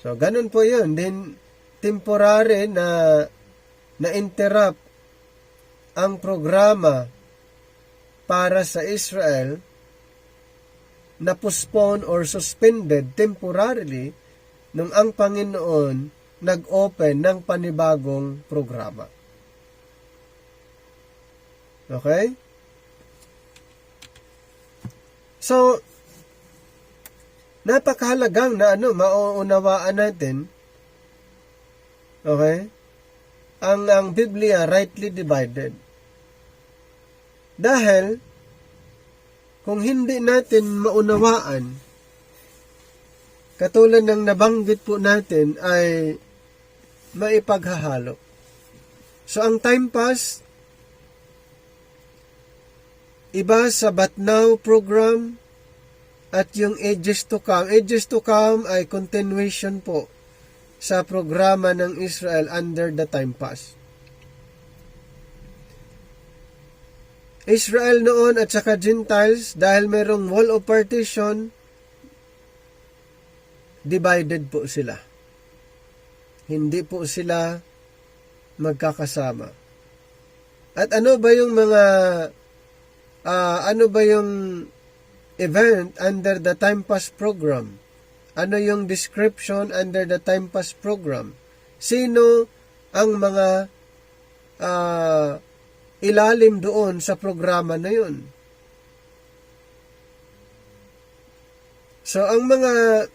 So, ganun po yun. Then, temporary na interrupt ang programa para sa Israel, na postpone or suspended temporarily nung ang Panginoon nag-open ng panibagong programa. Okay? So, napakahalagang na mauunawaan natin, okay, ang Biblia rightly divided. Dahil, kung hindi natin maunawaan, katulad ng nabanggit po natin, ay maipaghahalo. So, ang time pass, iba sa But Now program, at yung Ages to Come. Ages to Come ay continuation po sa programa ng Israel under the time pass. Israel noon at saka Gentiles, dahil mayroong wall of partition, divided po sila. Hindi po sila magkakasama. At ano ba yung event under the time pass program? Ano yung description under the time pass program? Sino ang mga ilalim doon sa programa na yun? So, ang mga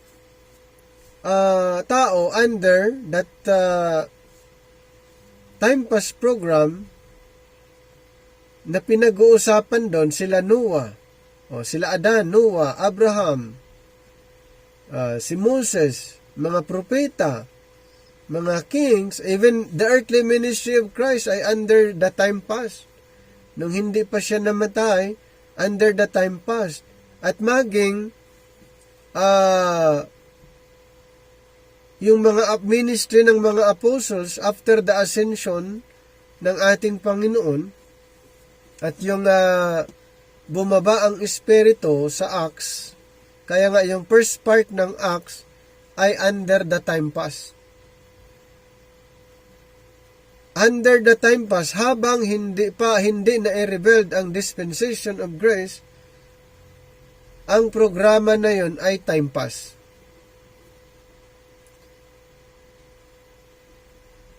tao under that time pass program na pinag-uusapan doon, sila Noah, sila Adan, Noah, Abraham, si Moses, mga propeta, mga kings, even the earthly ministry of Christ ay under the time past. Nung hindi pa siya namatay, under the time past. At maging yung mga ministry ng mga apostles after the ascension ng ating Panginoon at yung bumaba ang Espiritu sa Acts, kaya nga yung first part ng Acts ay under the time pass. Under the time pass, habang hindi na i-revealed ang dispensation of grace, ang programa na yon ay time pass.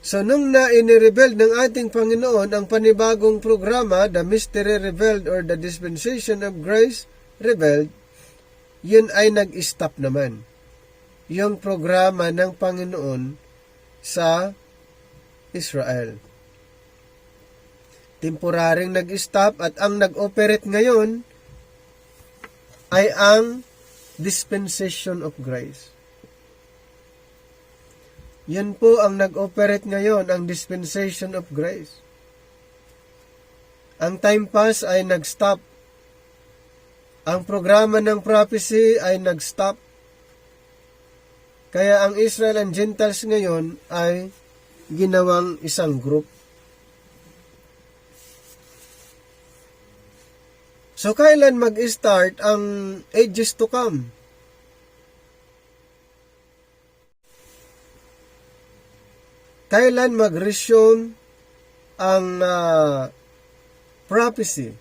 So, nung na-in-revealed ng ating Panginoon ang panibagong programa, the mystery revealed or the dispensation of grace revealed, yun ay nag-stop naman. Yung programa ng Panginoon sa Israel. Temporaring nag-stop at ang nag-operate ngayon ay ang dispensation of grace. Yan po ang nag-operate ngayon, ang dispensation of grace. Ang time pass ay nag-stop. Ang programa ng prophecy ay nag-stop. Kaya ang Israel and Gentiles ngayon ay ginawang isang group. So, kailan mag-start ang ages to come? Kailan mag-resume ang prophecy?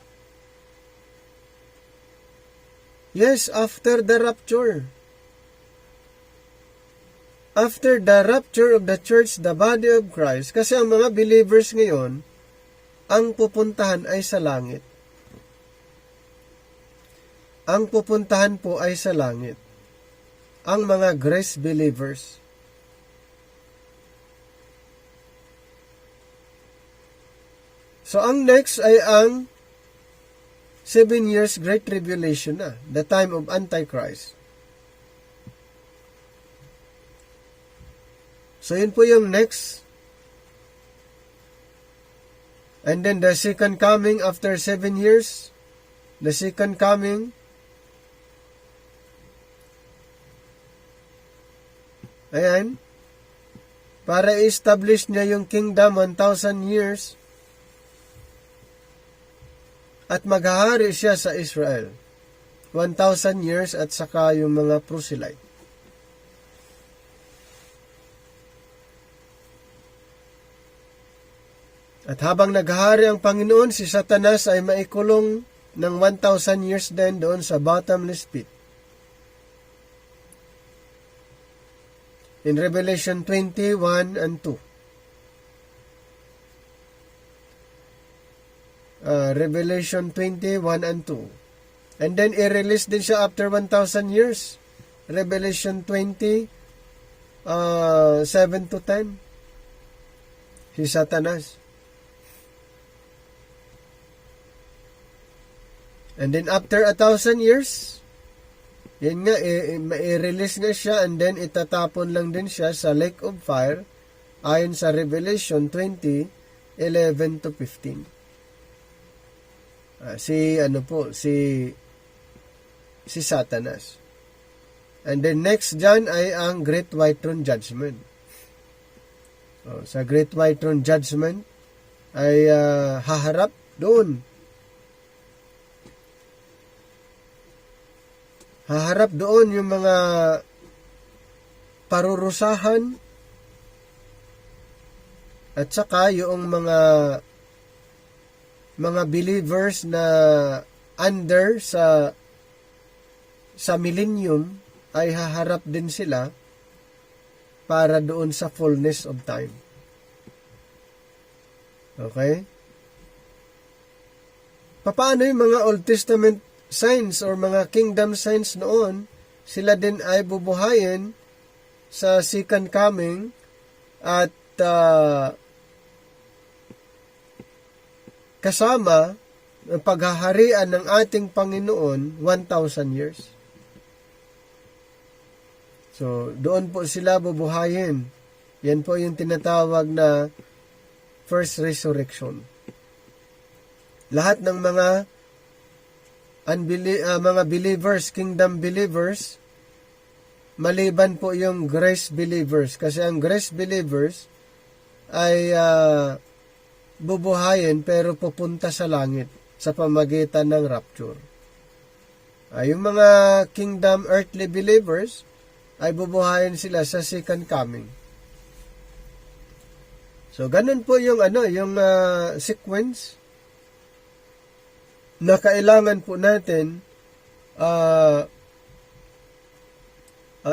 Yes, after the rapture. After the rapture of the church, the body of Christ, kasi ang mga believers ngayon, ang pupuntahan ay sa langit. Ang pupuntahan po ay sa langit. Ang mga grace believers. So, ang next ay ang 7 years Great Tribulation na, the time of Antichrist. So, yun po yung next. And then the second coming after 7 years. The second coming. Ayan. Para i-establish niya yung kingdom 1,000 years. At maghahari siya sa Israel. 1,000 years at saka yung mga proselyte. At habang naghahari ang Panginoon, si Satanas ay maikulong ng 1,000 years din doon sa bottomless pit. In Revelation 21 and 2. Revelation 21 and 2. And then, i-release din siya after 1,000 years. Revelation 20, 7 to 10. Si Satanas. And then, after 1,000 years, yan nga, i-release na siya and then itatapon lang din siya sa lake of fire ayon sa Revelation 20, 11 to 15. Si Satanas. And then next dyan ay ang Great White Throne Judgment. Sa Great White Throne Judgment ay haharap doon. Haharap doon yung mga parurusahan at saka yung mga believers na under sa millennium ay haharap din sila para doon sa fullness of time. Okay? Paano yung mga Old Testament signs or mga kingdom signs noon? Sila din ay bubuhayin sa second coming at kasama ang paghaharian ng ating Panginoon 1,000 years. So, doon po sila bubuhayin. Yan po yung tinatawag na first resurrection. Lahat ng mga believers, kingdom believers, maliban po yung grace believers. Kasi ang grace believers ay bubuhayin pero pupunta sa langit sa pamagitan ng rapture. Yung mga kingdom earthly believers ay bubuhayin sila sa second coming. So ganun po yung sequence na kailangan po natin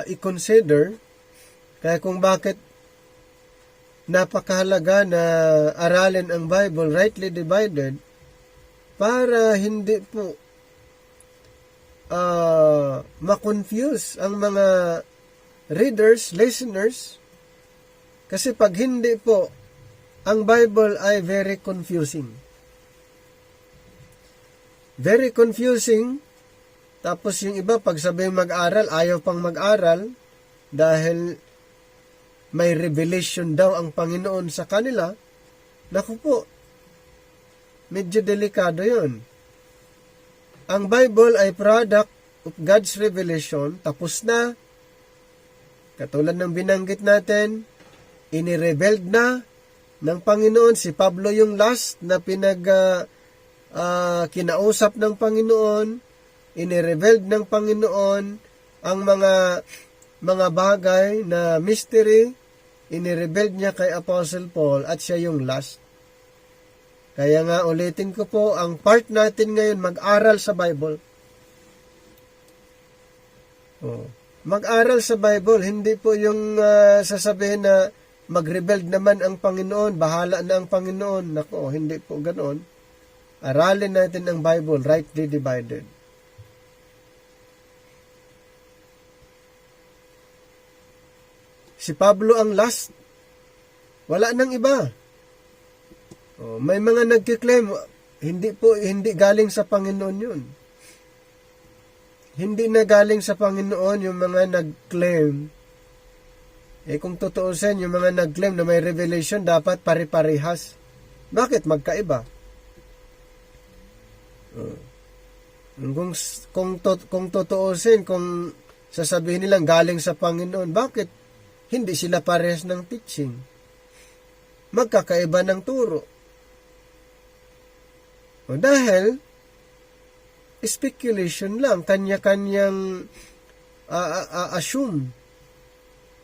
i-consider. Kaya kung bakit napakahalaga na aralin ang Bible rightly divided para hindi po ma-confuse ang mga readers, listeners. Kasi pag hindi po, ang Bible ay very confusing. Very confusing. Tapos yung iba, pag sabing mag-aral, ayaw pang mag-aral dahil may revelation daw ang Panginoon sa kanila. Naku po, medyo delikado yon. Ang Bible ay product of God's revelation. Tapos na. Katulad ng binanggit natin, inirevealed na ng Panginoon. Si Pablo yung last na kinausap ng Panginoon. Inirevealed ng Panginoon ang mga bagay na mystery. Inirevealed niya kay Apostle Paul at siya yung last. Kaya nga ulitin ko po, ang part natin ngayon mag-aral sa Bible. Mag-aral sa Bible, hindi po yung sasabihin na mag-rebuild naman ang Panginoon, bahala na ang Panginoon. Nako, hindi po ganoon. Aralin natin ang Bible, rightly divided. Si Pablo ang last. Wala nang iba. May mga nagkiklaim, hindi galing sa Panginoon yun. Hindi na galing sa Panginoon yung mga nag-claim. Kung tutuusin, yung mga nag-claim na may revelation, dapat pare-parehas. Bakit magkaiba? Kung tutuusin, kung sasabihin nilang galing sa Panginoon, bakit hindi sila parehas ng teaching? Magkakaiba ng turo. Dahil speculation lang, kanya-kanyang assume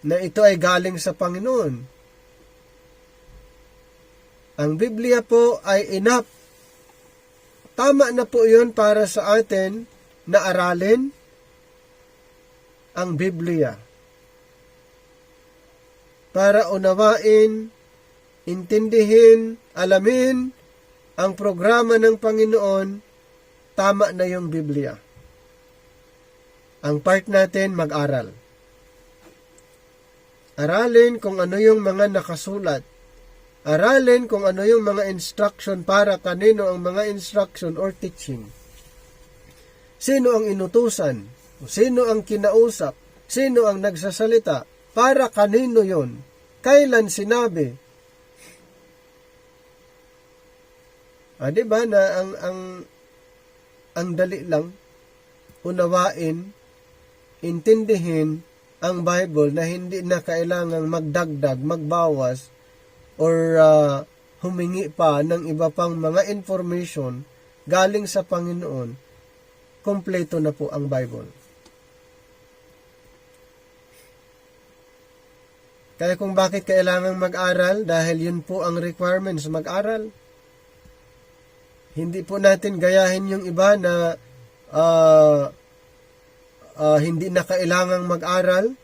na ito ay galing sa Panginoon. Ang Biblia po ay enough. Tama na po yun para sa atin na aralin ang Biblia. Para unawain, intindihin, alamin ang programa ng Panginoon, tama na yung Biblia. Ang part natin, mag-aral. Aralin kung ano yung mga nakasulat. Aralin kung ano yung mga instruction para kanino ang mga instruction or teaching. Sino ang inutusan? Sino ang kinausap? Sino ang nagsasalita? Para kanino yon? Kailan sinabi? Diba na ang dali lang unawain, intindihin ang Bible na hindi na kailangang magdagdag, magbawas, or humingi pa ng iba pang mga information galing sa Panginoon. Kompleto na po ang Bible. Kaya kung bakit kailangang mag-aral, dahil yun po ang requirements, mag-aral. Hindi po natin gayahin yung iba na hindi na kailangang mag-aral.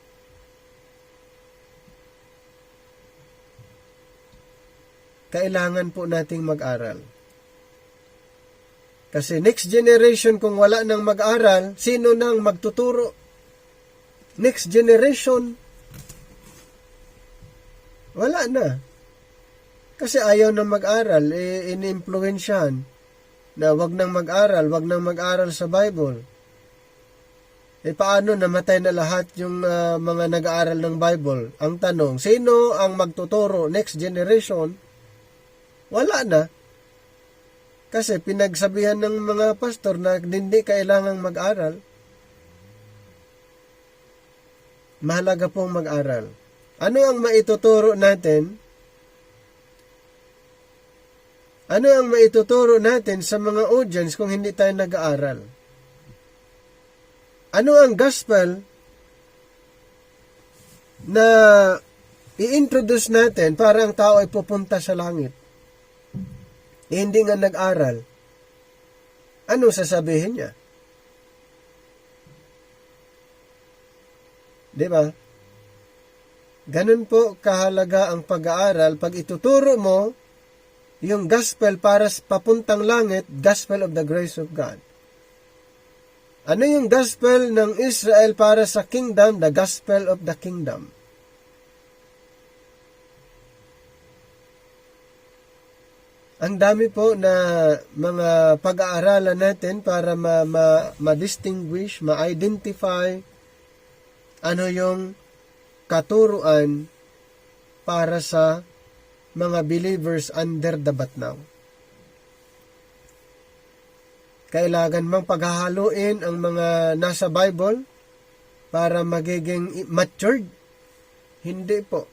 Kailangan po nating mag-aral. Kasi next generation, kung wala nang mag-aral, sino nang magtuturo? Next generation, wala na. Kasi ayaw na mag-aral, ini-influensyahan na wag nang mag-aral sa Bible. Paano namatay na lahat yung mga nag-aaral ng Bible? Ang tanong, sino ang magtuturo next generation? Wala na. Kasi pinagsabihan ng mga pastor na hindi kailangang mag-aral. Mahalaga pong mag-aral. Ano ang maituturo natin Ano ang maituturo natin sa mga audience kung hindi tayo nag-aaral? Ano ang gospel na i-introduce natin para ang tao ay pupunta sa langit? Hindi nga nag-aral. Ano sasabihin niya? Di ba? Ganun po kahalaga ang pag-aaral. Pag ituturo mo yung gospel para papuntang langit, gospel of the grace of God. Ano yung gospel ng Israel para sa kingdom? The gospel of the kingdom. Ang dami po na mga pag-aaralan natin para ma-distinguish, ma-identify ano yung katuruan para sa mga believers under the batnaw. Kailangan mang paghahaluin ang mga nasa Bible para magiging matured? Hindi po.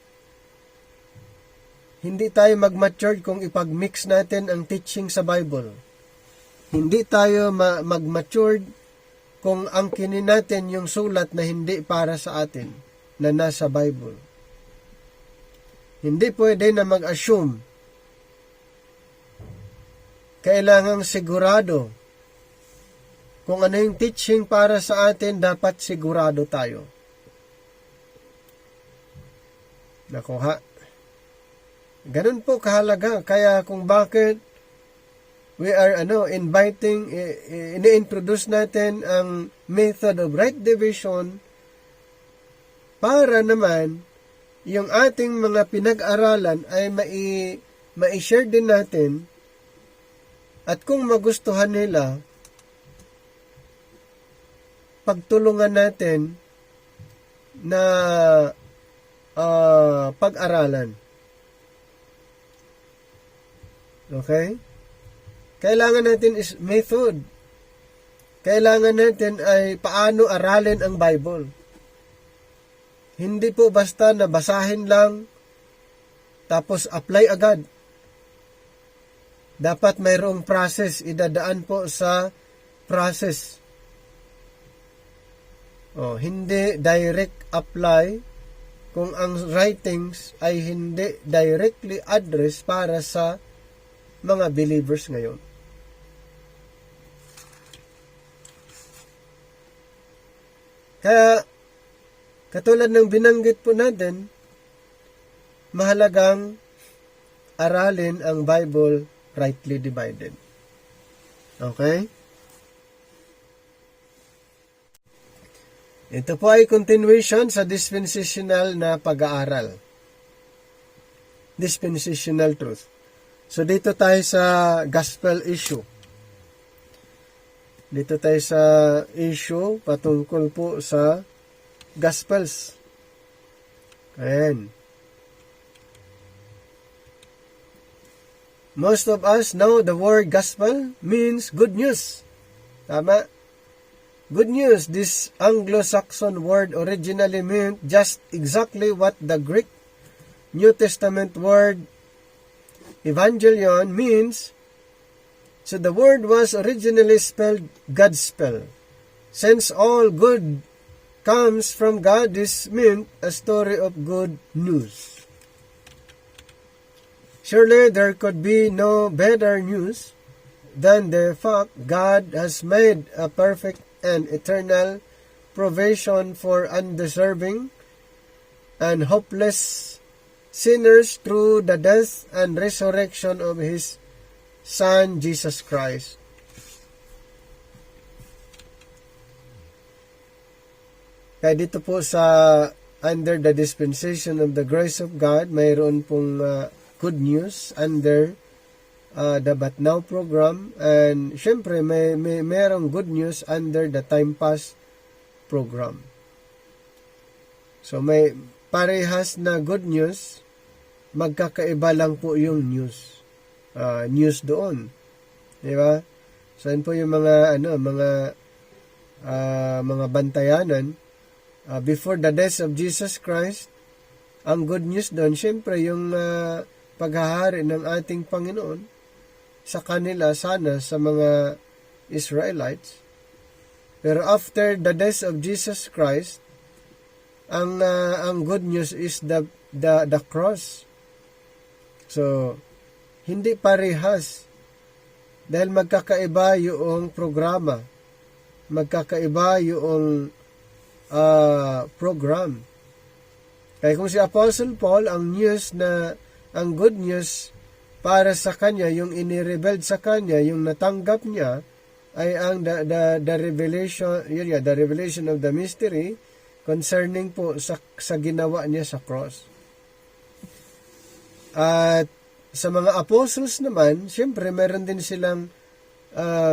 Hindi tayo mag-mature kung ipag-mix natin ang teaching sa Bible. Hindi tayo mag-mature kung angkinin natin yung sulat na hindi para sa atin, na nasa Bible. Hindi pwede na mag-assume. Kailangang sigurado. Kung ano yung teaching para sa atin, dapat sigurado tayo. Nakuha. Ganun po kahalaga. Kaya kung bakit we are inviting, ini-introduce natin ang method of right division para naman yung ating mga pinag-aralan ay mai-share din natin, at kung magustuhan nila, pagtulungan natin na pag-aralan. Okay? Kailangan natin is method. Kailangan natin ay paano aralin ang Bible. Hindi po basta na basahin lang tapos apply agad. Dapat mayroong process, idadaan po sa process. Hindi direct apply kung ang writings ay hindi directly address para sa mga believers ngayon. Kaya, katulad ng binanggit po natin, mahalagang aralin ang Bible rightly divided. Okay? Ito po ay continuation sa dispensational na pag-aaral. Dispensational truth. So, dito tayo sa gospel issue. Dito tayo sa issue patungkol po sa gospels. Ayan. Most of us know the word gospel means good news. Tama? Good news. This Anglo-Saxon word originally meant just exactly what the Greek New Testament word Evangelion means. So the word was originally spelled Godspell. Since all good comes from God, this meant a story of good news. Surely there could be no better news than the fact God has made a perfect and eternal provision for undeserving and hopeless sinners through the death and resurrection of His Son, Jesus Christ. Kaya dito po sa under the dispensation of the grace of God, mayroon pong good news under the But Now program, and syempre mayroong good news under the Time Pass program. So may parehas na good news, magkakaiba lang po yung news. News doon. Di ba? Saan po yung mga mga bantayanan before the death of Jesus Christ? Ang good news doon, syempre yung paghahari ng ating Panginoon. sa kanila sana sa mga Israelites. Pero after the death of Jesus Christ, ang good news is the cross. So, hindi parehas dahil magkakaiba yung programa, magkakaiba yung program. Kaya kung si Apostle Paul, ang good news para sa kanya, yung inirevealed sa kanya, yung natanggap niya, ay ang the revelation of the mystery concerning po sa ginawa niya sa cross. At sa mga apostles naman, siyempre meron din silang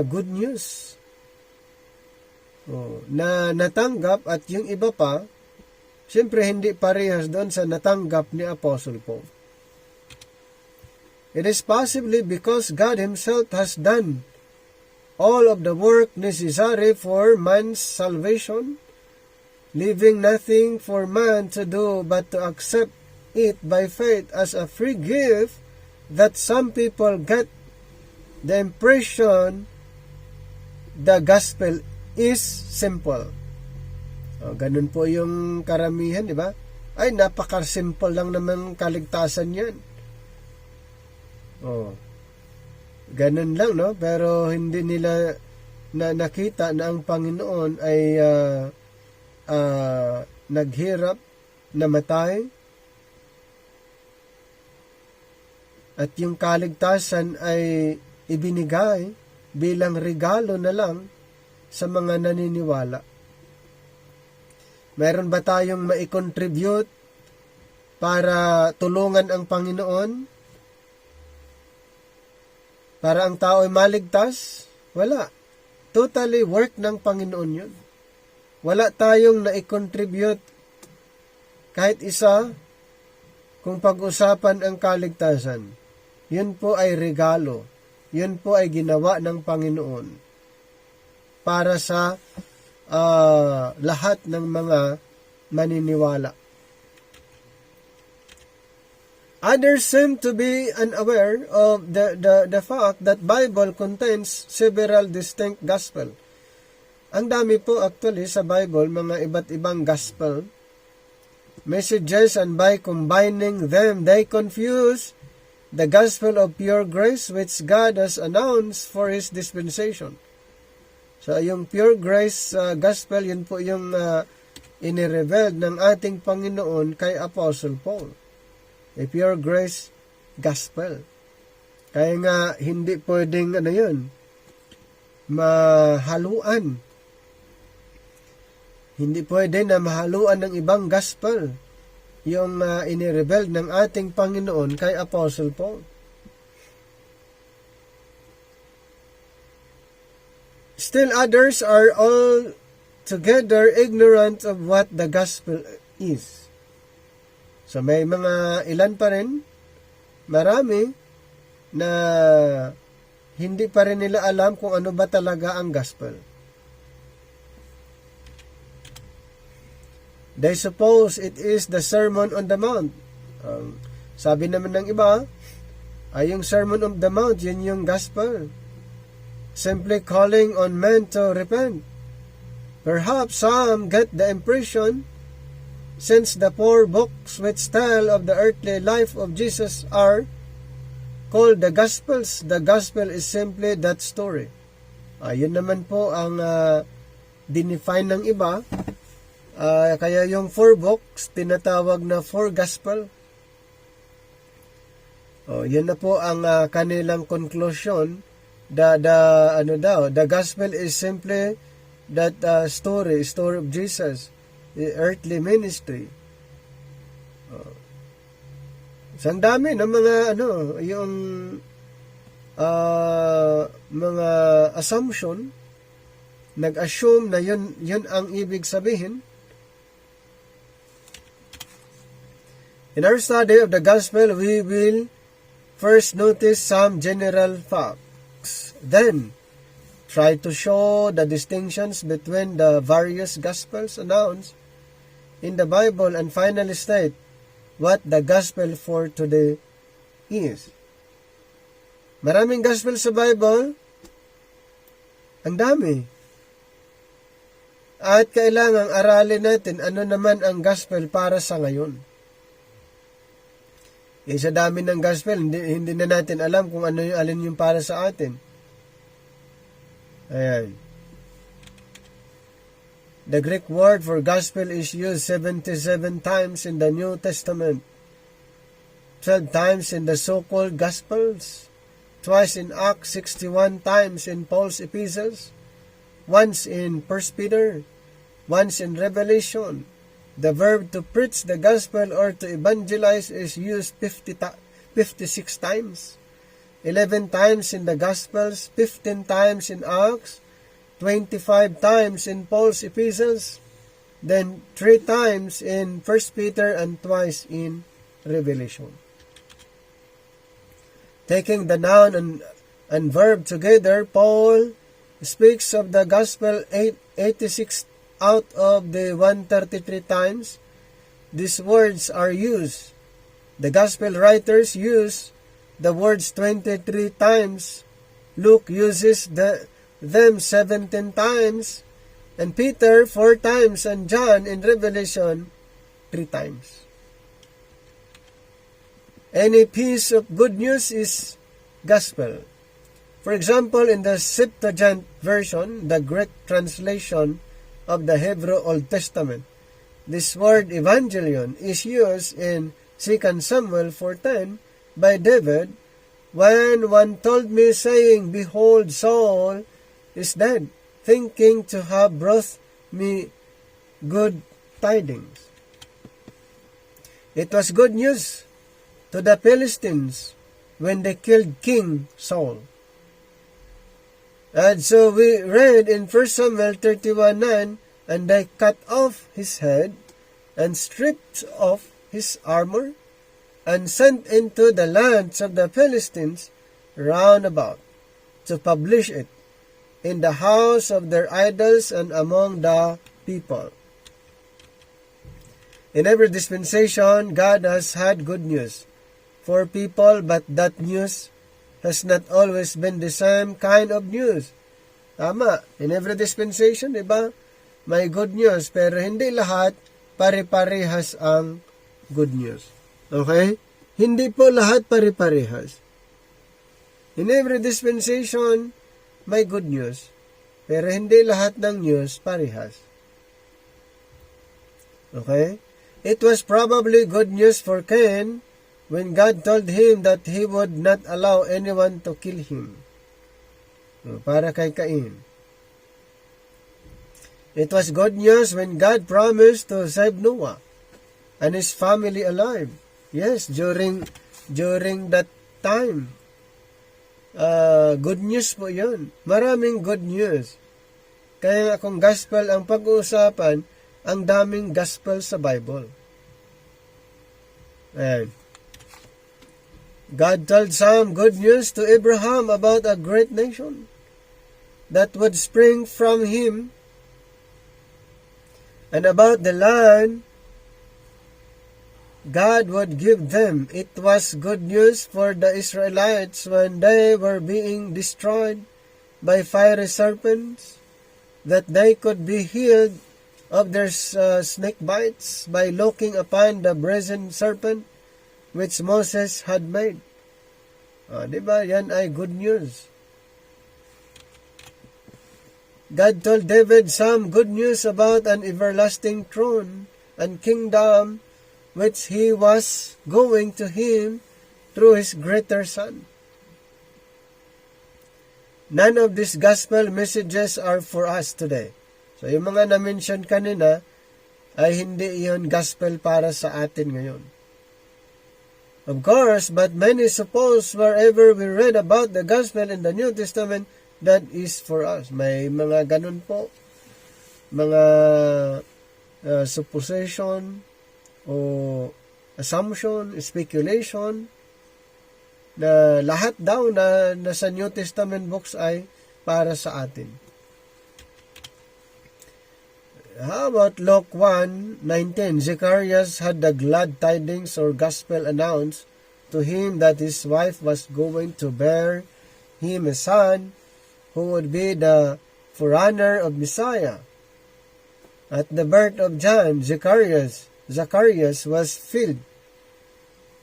good news na natanggap, at yung iba pa, siyempre hindi parehas doon sa natanggap ni Apostle Paul. It is possibly because God Himself has done all of the work necessary for man's salvation, leaving nothing for man to do but to accept it by faith as a free gift, that some people get the impression the gospel is simple. Ganun po yung karamihan, di ba? Ay, napaka-simple lang naman kaligtasan yan. Ganun lang, no? Pero hindi nila nakita na ang Panginoon ay naghirap, namatay, at yung kaligtasan ay ibinigay bilang regalo na lang sa mga naniniwala. Meron ba tayong maikontribute para tulungan ang Panginoon? Para ang tao ay maligtas? Wala. Totally work ng Panginoon yun. Wala tayong naikontribute kahit isa kung pag-usapan ang kaligtasan. Yun po ay regalo. Yun po ay ginawa ng Panginoon para sa lahat ng mga maniniwala. Others seem to be unaware of the fact that Bible contains several distinct gospel. Ang dami po actually sa Bible, mga iba't ibang gospel messages, and by combining them, they confuse the gospel of pure grace which God has announced for His dispensation. So, yung pure grace gospel, yun po yung inirevealed ng ating Panginoon kay Apostle Paul. A pure grace gospel. Kaya nga, hindi pwedeng mahaluan. Hindi pwede na mahaluan ng ibang gospel yung inirevealed ng ating Panginoon kay Apostle Paul. Still others are all together ignorant of what the gospel is. So may mga ilan pa rin, marami, na hindi pa rin nila alam kung ano ba talaga ang gospel. They suppose it is the Sermon on the Mount. Sabi naman ng iba, ay yung Sermon on the Mount, yun yung gospel. Simply calling on men to repent. Perhaps some get the impression, since the 4 books which tell of the earthly life of Jesus are called the Gospels, the gospel is simply that story. Yun naman po ang dinefine ng iba. Kaya yung 4 books, tinatawag na 4 gospel. Yun na po ang kanilang conclusion. The gospel is simply that story of Jesus, the earthly ministry. Ang dami ng mga yung mga assumption, nag-assume na yun ang ibig sabihin. In our study of the gospel, we will first notice some general facts. Then, try to show the distinctions between the various gospels announced in the Bible, and finally state what the gospel for today is. Maraming gospel sa Bible. Ang dami. At kailangang aralin natin ano naman ang gospel para sa ngayon. Sa dami ng gospel, hindi na natin alam kung alin yung para sa atin. Ayan. The Greek word for gospel is used 77 times in the New Testament, 12 times in the so-called Gospels, twice in Acts, 61 times in Paul's epistles, once in 1 Peter, once in Revelation. The verb to preach the gospel or to evangelize is used 56 times, 11 times in the Gospels, 15 times in Acts, 25 times in Paul's epistles, then 3 times in 1 Peter and twice in Revelation. Taking the noun and verb together, Paul speaks of the gospel 86 out of the 133 times these words are used. The gospel writers use the words 23 times. Luke uses them 17 times, and Peter 4 times, and John in Revelation 3 times. Any piece of good news is gospel. For example, in the Septuagint version, the Greek translation of the Hebrew Old Testament, this word evangelion is used in 2 Samuel 4:10 by David when one told me, saying, Behold, Saul is dead, thinking to have brought me good tidings. It was good news to the Philistines when they killed King Saul. And so we read in 1 Samuel 31:9, and they cut off his head and stripped off his armor and sent into the lands of the Philistines round about to publish it in the house of their idols and among the people. In every dispensation, God has had good news for people, but that news has not always been the same kind of news. Tama. In every dispensation, di ba? May good news, pero hindi lahat pare-parehas ang good news. Okay? Hindi po lahat pare-parehas. In every dispensation, may good news, pero hindi lahat ng news parehas. Okay? It was probably good news for Cain when God told him that He would not allow anyone to kill him. Para kay Cain. It was good news when God promised to save Noah and his family alive. Yes, during that time. Good news po yun. Maraming good news. Kaya kung gospel ang pag-uusapan, ang daming gospel sa Bible. Ayan. God told some good news to Abraham about a great nation that would spring from him, and about the land God would give them. It was good news for the Israelites when they were being destroyed by fiery serpents, that they could be healed of their snake bites by looking upon the brazen serpent which Moses had made. Diba? Yan ay good news. God told David some good news about an everlasting throne and kingdom which he was going to him through his greater son. None of these gospel messages are for us today. So yung mga na-mention kanina ay hindi iyon gospel para sa atin ngayon. Of course, but many suppose wherever we read about the gospel in the New Testament, that is for us. May mga ganun po, mga supposition o assumption, speculation, na lahat daw na nasa New Testament books ay para sa atin. How about Luke 1:19? Zacharias had the glad tidings or gospel announced to him that his wife was going to bear him a son who would be the forerunner of Messiah. At the birth of John, Zacharias was filled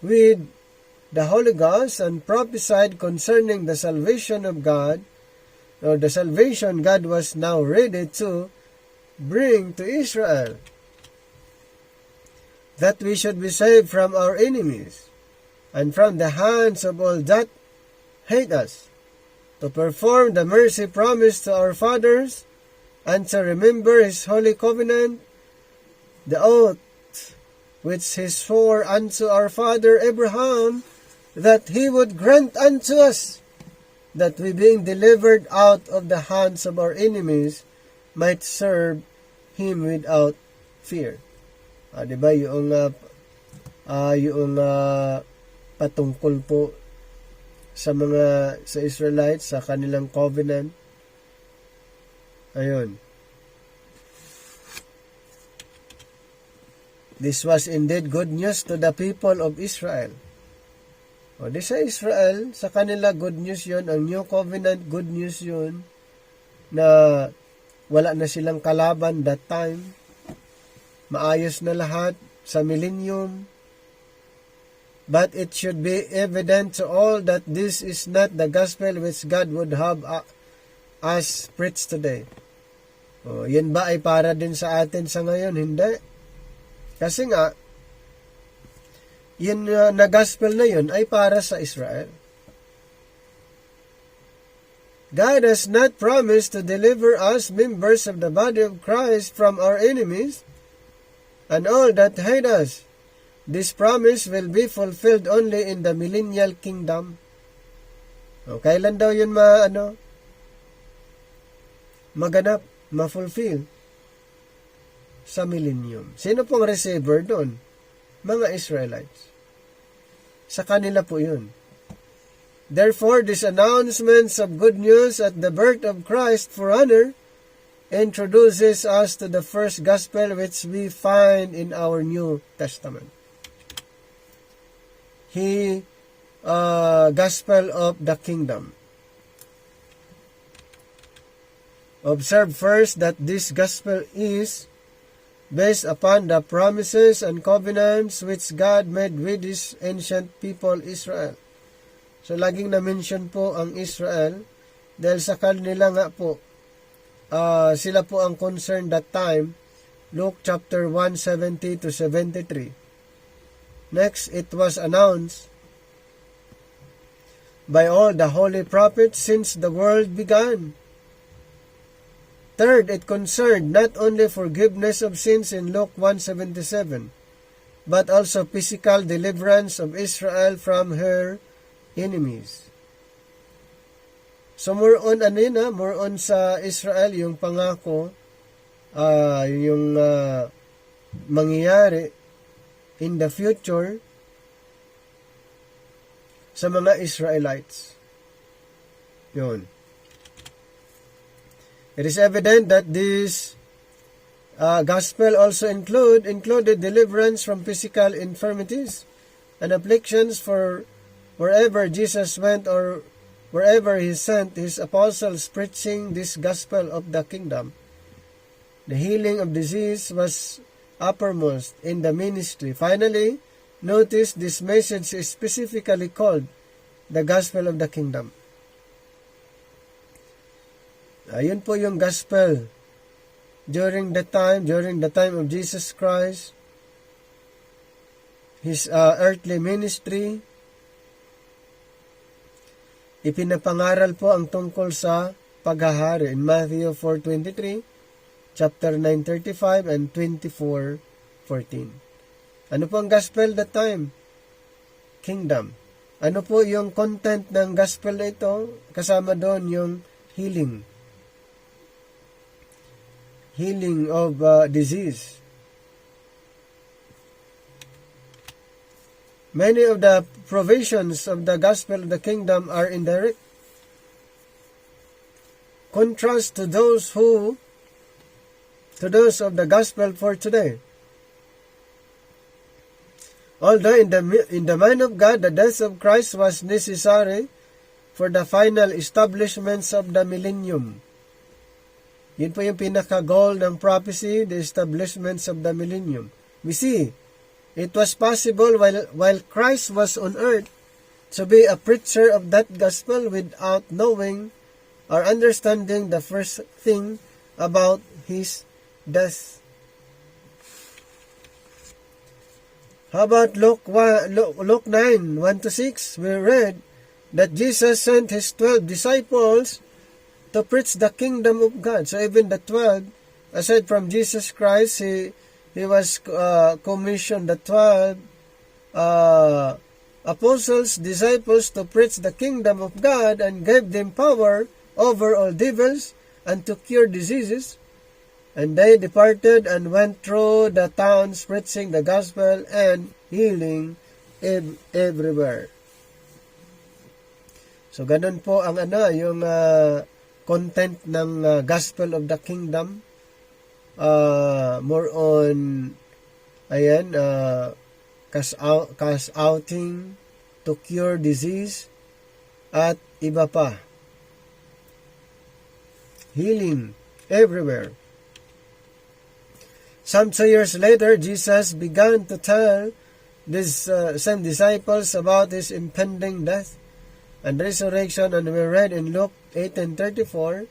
with the Holy Ghost and prophesied concerning the salvation of God, or the salvation God was now ready to bring to Israel, that we should be saved from our enemies and from the hands of all that hate us, to perform the mercy promised to our fathers, and to remember his holy covenant, the oath which he swore unto our father Abraham, that he would grant unto us, that we being delivered out of the hands of our enemies, might serve him without fear. Diba yung patungkol po sa Israelites, sa kanilang covenant. Ayun. This was indeed good news to the people of Israel. O di sa Israel, sa kanila good news yun, ang New Covenant, good news yun, na wala na silang kalaban that time. Maayos na lahat sa millennium. But it should be evident to all that this is not the gospel which God would have us preach today. O, yan ba ay para din sa atin sa ngayon? Hindi. Kasi nga, yun na gospel na yun ay para sa Israel. God has not promised to deliver us, members of the body of Christ, from our enemies and all that hate us. This promise will be fulfilled only in the millennial kingdom. O, kailan daw yun maganap, ma-fulfill? Sa millennium. Sino pong receiver doon? Mga Israelites. Sa kanila po yun. Therefore, these announcements of good news at the birth of Christ forerunner introduces us to the first gospel which we find in our New Testament. Gospel of the kingdom. Observe first that this gospel is based upon the promises and covenants which God made with His ancient people Israel. So, laging na-mention po ang Israel dahil sa kanila nga po, sila po ang concerned that time, Luke chapter 1:70 to 73. Next, it was announced by all the holy prophets since the world began. Third, it concerned not only forgiveness of sins in Luke 1:77, but also physical deliverance of Israel from her enemies. So more on sa Israel, yung pangako, yung mangyayari in the future sa mga Israelites. Yun. It is evident that this gospel also included deliverance from physical infirmities and afflictions, for wherever Jesus went or wherever He sent His apostles preaching this gospel of the kingdom, the healing of disease was uppermost in the ministry. Finally, notice this message is specifically called the gospel of the kingdom. Ayun po yung gospel during the time of Jesus Christ, His earthly ministry. Ipinapangaral po ang tungkol sa paghahari in Matthew 4:23, chapter 9:35, and 24:14. Ano po ang gospel that time? Kingdom. Ano po yung content ng gospel na ito? Kasama doon yung healing of disease. Many of the provisions of the gospel of the kingdom are in direct contrast to those of the gospel for today. Although in the mind of God the death of Christ was necessary for the final establishments of the millennium. Yun po yung pinaka-goal ng prophecy, the establishments of the millennium. We see, it was possible while Christ was on earth to be a preacher of that gospel without knowing or understanding the first thing about his death. How about Luke 9, 1-6? We read that Jesus sent his 12 disciples to preach the kingdom of God. So even the 12, aside from Jesus Christ, he was commissioned the 12 apostles, disciples to preach the kingdom of God and gave them power over all devils and to cure diseases. And they departed and went through the towns preaching the gospel and healing everywhere. So ganun po ang yung content ng gospel of the kingdom. More on cast outing, to cure disease, at iba pa. Healing everywhere. Some 2 years later, Jesus began to tell these same disciples about his impending death and resurrection, and we read in Luke 18:34,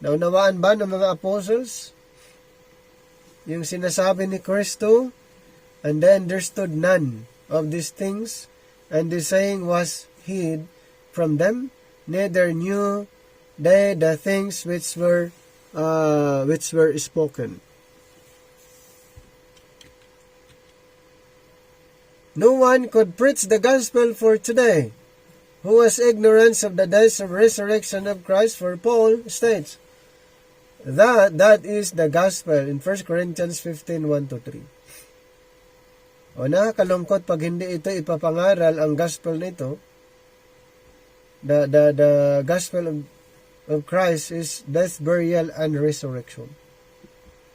naunawaan ba ng mga apostles yung sinasabi ni Kristo? And they understood none of these things, and the saying was hid from them, neither knew they the things which were spoken. No one could preach the gospel for today who has ignorance of the days of resurrection of Christ, for Paul states that is the gospel in 1 Corinthians 15, 1-3. O nakakalungkot pag hindi ito ipapangaral ang gospel nito. The gospel of Christ is death, burial, and resurrection.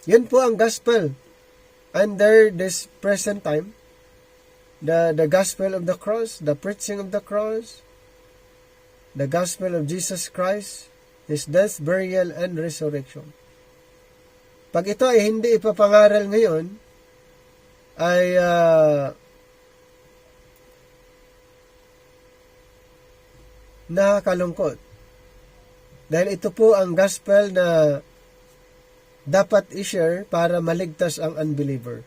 Yun po ang gospel under this present time. The gospel of the cross, the preaching of the cross, the gospel of Jesus Christ, his death, burial, and resurrection. Pag ito ay hindi ipapangaral ngayon, ay nakakalungkot. Dahil ito po ang gospel na dapat i-share para maligtas ang unbeliever.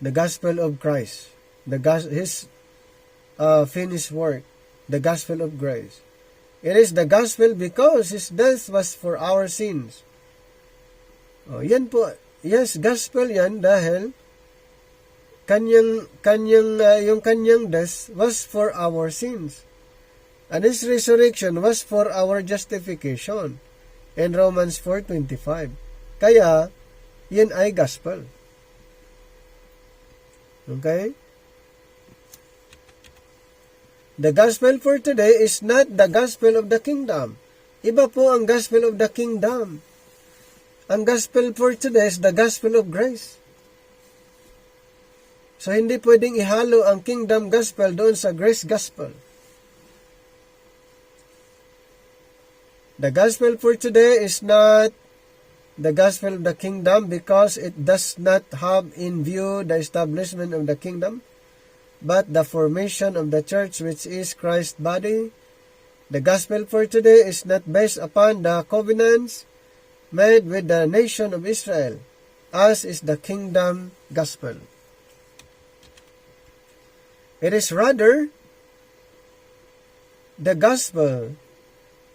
The gospel of Christ, his finished work, the gospel of grace. It is the gospel because his death was for our sins. Yan po. Yes, gospel yan dahil yung kanyang death was for our sins. And his resurrection was for our justification in Romans 4:25. Kaya, yan ay gospel. Okay? The gospel for today is not the gospel of the kingdom. Iba po ang gospel of the kingdom. Ang gospel for today is the gospel of grace. So, hindi pwedeng ihalo ang kingdom gospel doon sa grace gospel. The gospel for today is not the gospel of the kingdom because it does not have in view the establishment of the kingdom, but the formation of the church, which is Christ's body. The gospel for today is not based upon the covenants made with the nation of Israel, as is the kingdom gospel. It is rather the gospel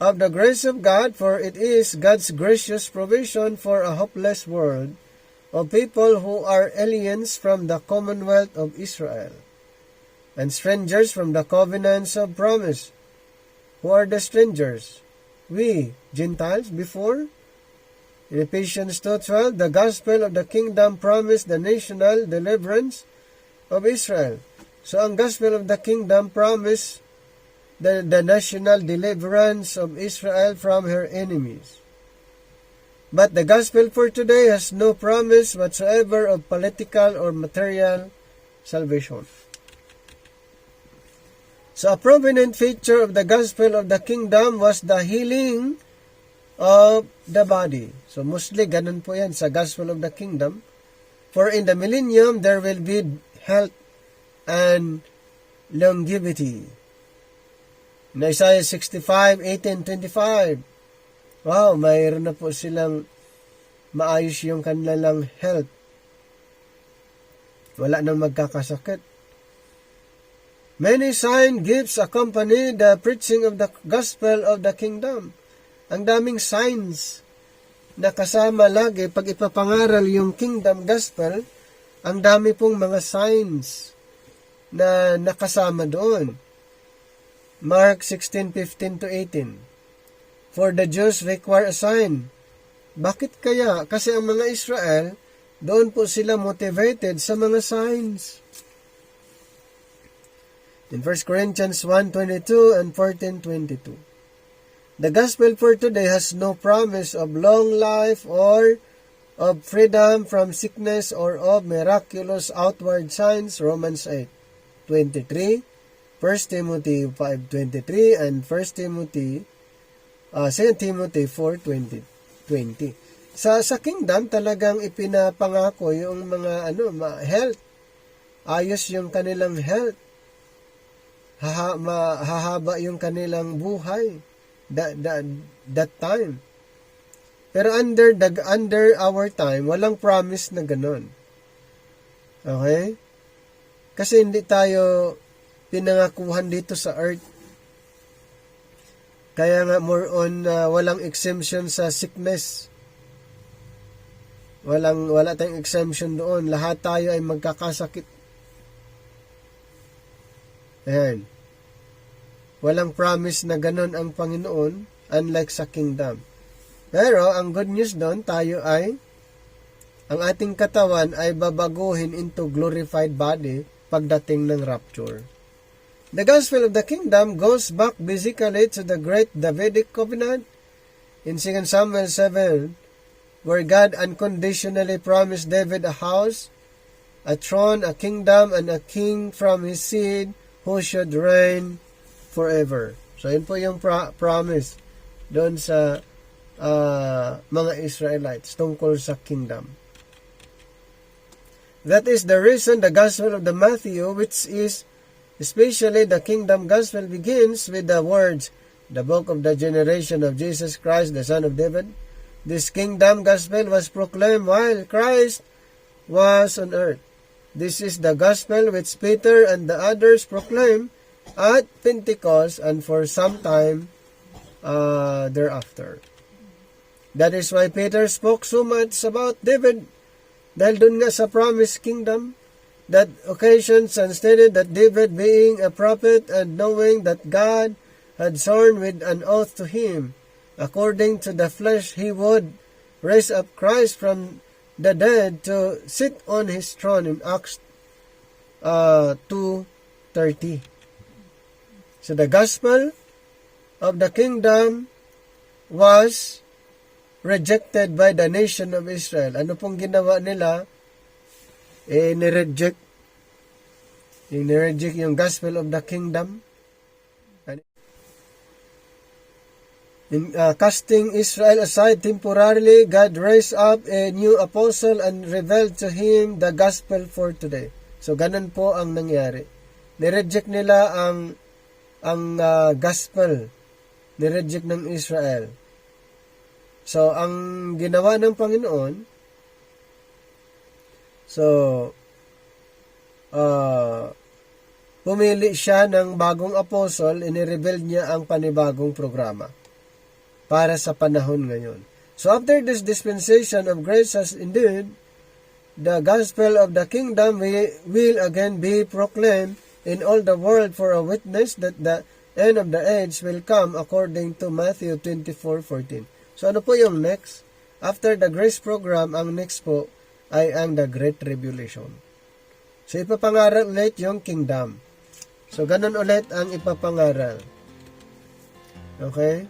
of the grace of God, for it is God's gracious provision for a hopeless world of people who are aliens from the commonwealth of Israel and strangers from the covenants of promise. Who are the strangers? We, Gentiles, before. In Ephesians 2:12, the gospel of the kingdom promised the national deliverance of Israel. So ang gospel of the kingdom promised the national deliverance of Israel from her enemies. But the gospel for today has no promise whatsoever of political or material salvation. So a prominent feature of the gospel of the kingdom was the healing of the body. So mostly ganun po yan sa gospel of the kingdom. For in the millennium, there will be health and longevity. In Isaiah 65:18-25, wow, mayroon na po silang maayos yung kanilang health. Wala nang magkakasakit. Many sign gifts accompany the preaching of the gospel of the kingdom. Ang daming signs na kasama lagi pag ipapangaral yung kingdom gospel, ang dami pong mga signs na nakasama doon. Mark 16:15-18. For the Jews require a sign. Bakit kaya? Kasi ang mga Israel, doon po sila motivated sa mga signs. In 1 Corinthians 1:22 and 14:22. The gospel for today has no promise of long life or of freedom from sickness or of miraculous outward signs. Romans 8:23, 1 Timothy 5:23, and 2 Timothy 4:20. Sa kingdom talagang ipinapangako yung mga health. Ayos yung kanilang health. Hahaba yung kanilang buhay that time. Pero under our time, walang promise na ganon. Okay? Kasi hindi tayo pinangakuhan dito sa earth. Kaya nga more on walang exemption sa sickness. Wala tayong exemption doon. Lahat tayo ay magkakasakit. Ayan. Walang promise na ganon ang Panginoon, unlike sa kingdom. Pero, ang good news doon, ang ating katawan ay babaguhin into glorified body pagdating ng rapture. The gospel of the kingdom goes back basically to the great Davidic covenant in 2 Samuel 7, where God unconditionally promised David a house, a throne, a kingdom, and a king from his seed who should reign forever. So, yun po yung promise doon sa mga Israelites tungkol sa kingdom. That is the reason the gospel of the Matthew, which is especially the kingdom gospel, begins with the words, the book of the generation of Jesus Christ, the son of David. This kingdom gospel was proclaimed while Christ was on earth. This is the gospel which Peter and the others proclaimed at Pentecost and for some time thereafter. That is why Peter spoke so much about David. Dahil dun nga sa promised kingdom, that occasions and stated that David, being a prophet and knowing that God had sworn with an oath to him, according to the flesh, he would raise up Christ from the dead to sit on his throne in Acts 2:30. So the gospel of the kingdom was rejected by the nation of Israel. Ano pong ginawa nila? Nireject yung gospel of the kingdom. In casting Israel aside temporarily, God raised up a new apostle and revealed to him the gospel for today. So ganun po ang nangyari. Nireject nila ang gospel. Nireject ng Israel. So, ang ginawa ng Panginoon, pumili siya ng bagong apostle, inireveal niya ang panibagong programa para sa panahon ngayon. So, after this dispensation of grace has ended, the gospel of the kingdom will again be proclaimed in all the world for a witness that the end of the age will come according to Matthew 24:14. So ano po yung next? After the grace program, ang next po ay ang the Great Tribulation. So ipapangaral ulit yung kingdom. So ganun ulit ang ipapangaral. Okay?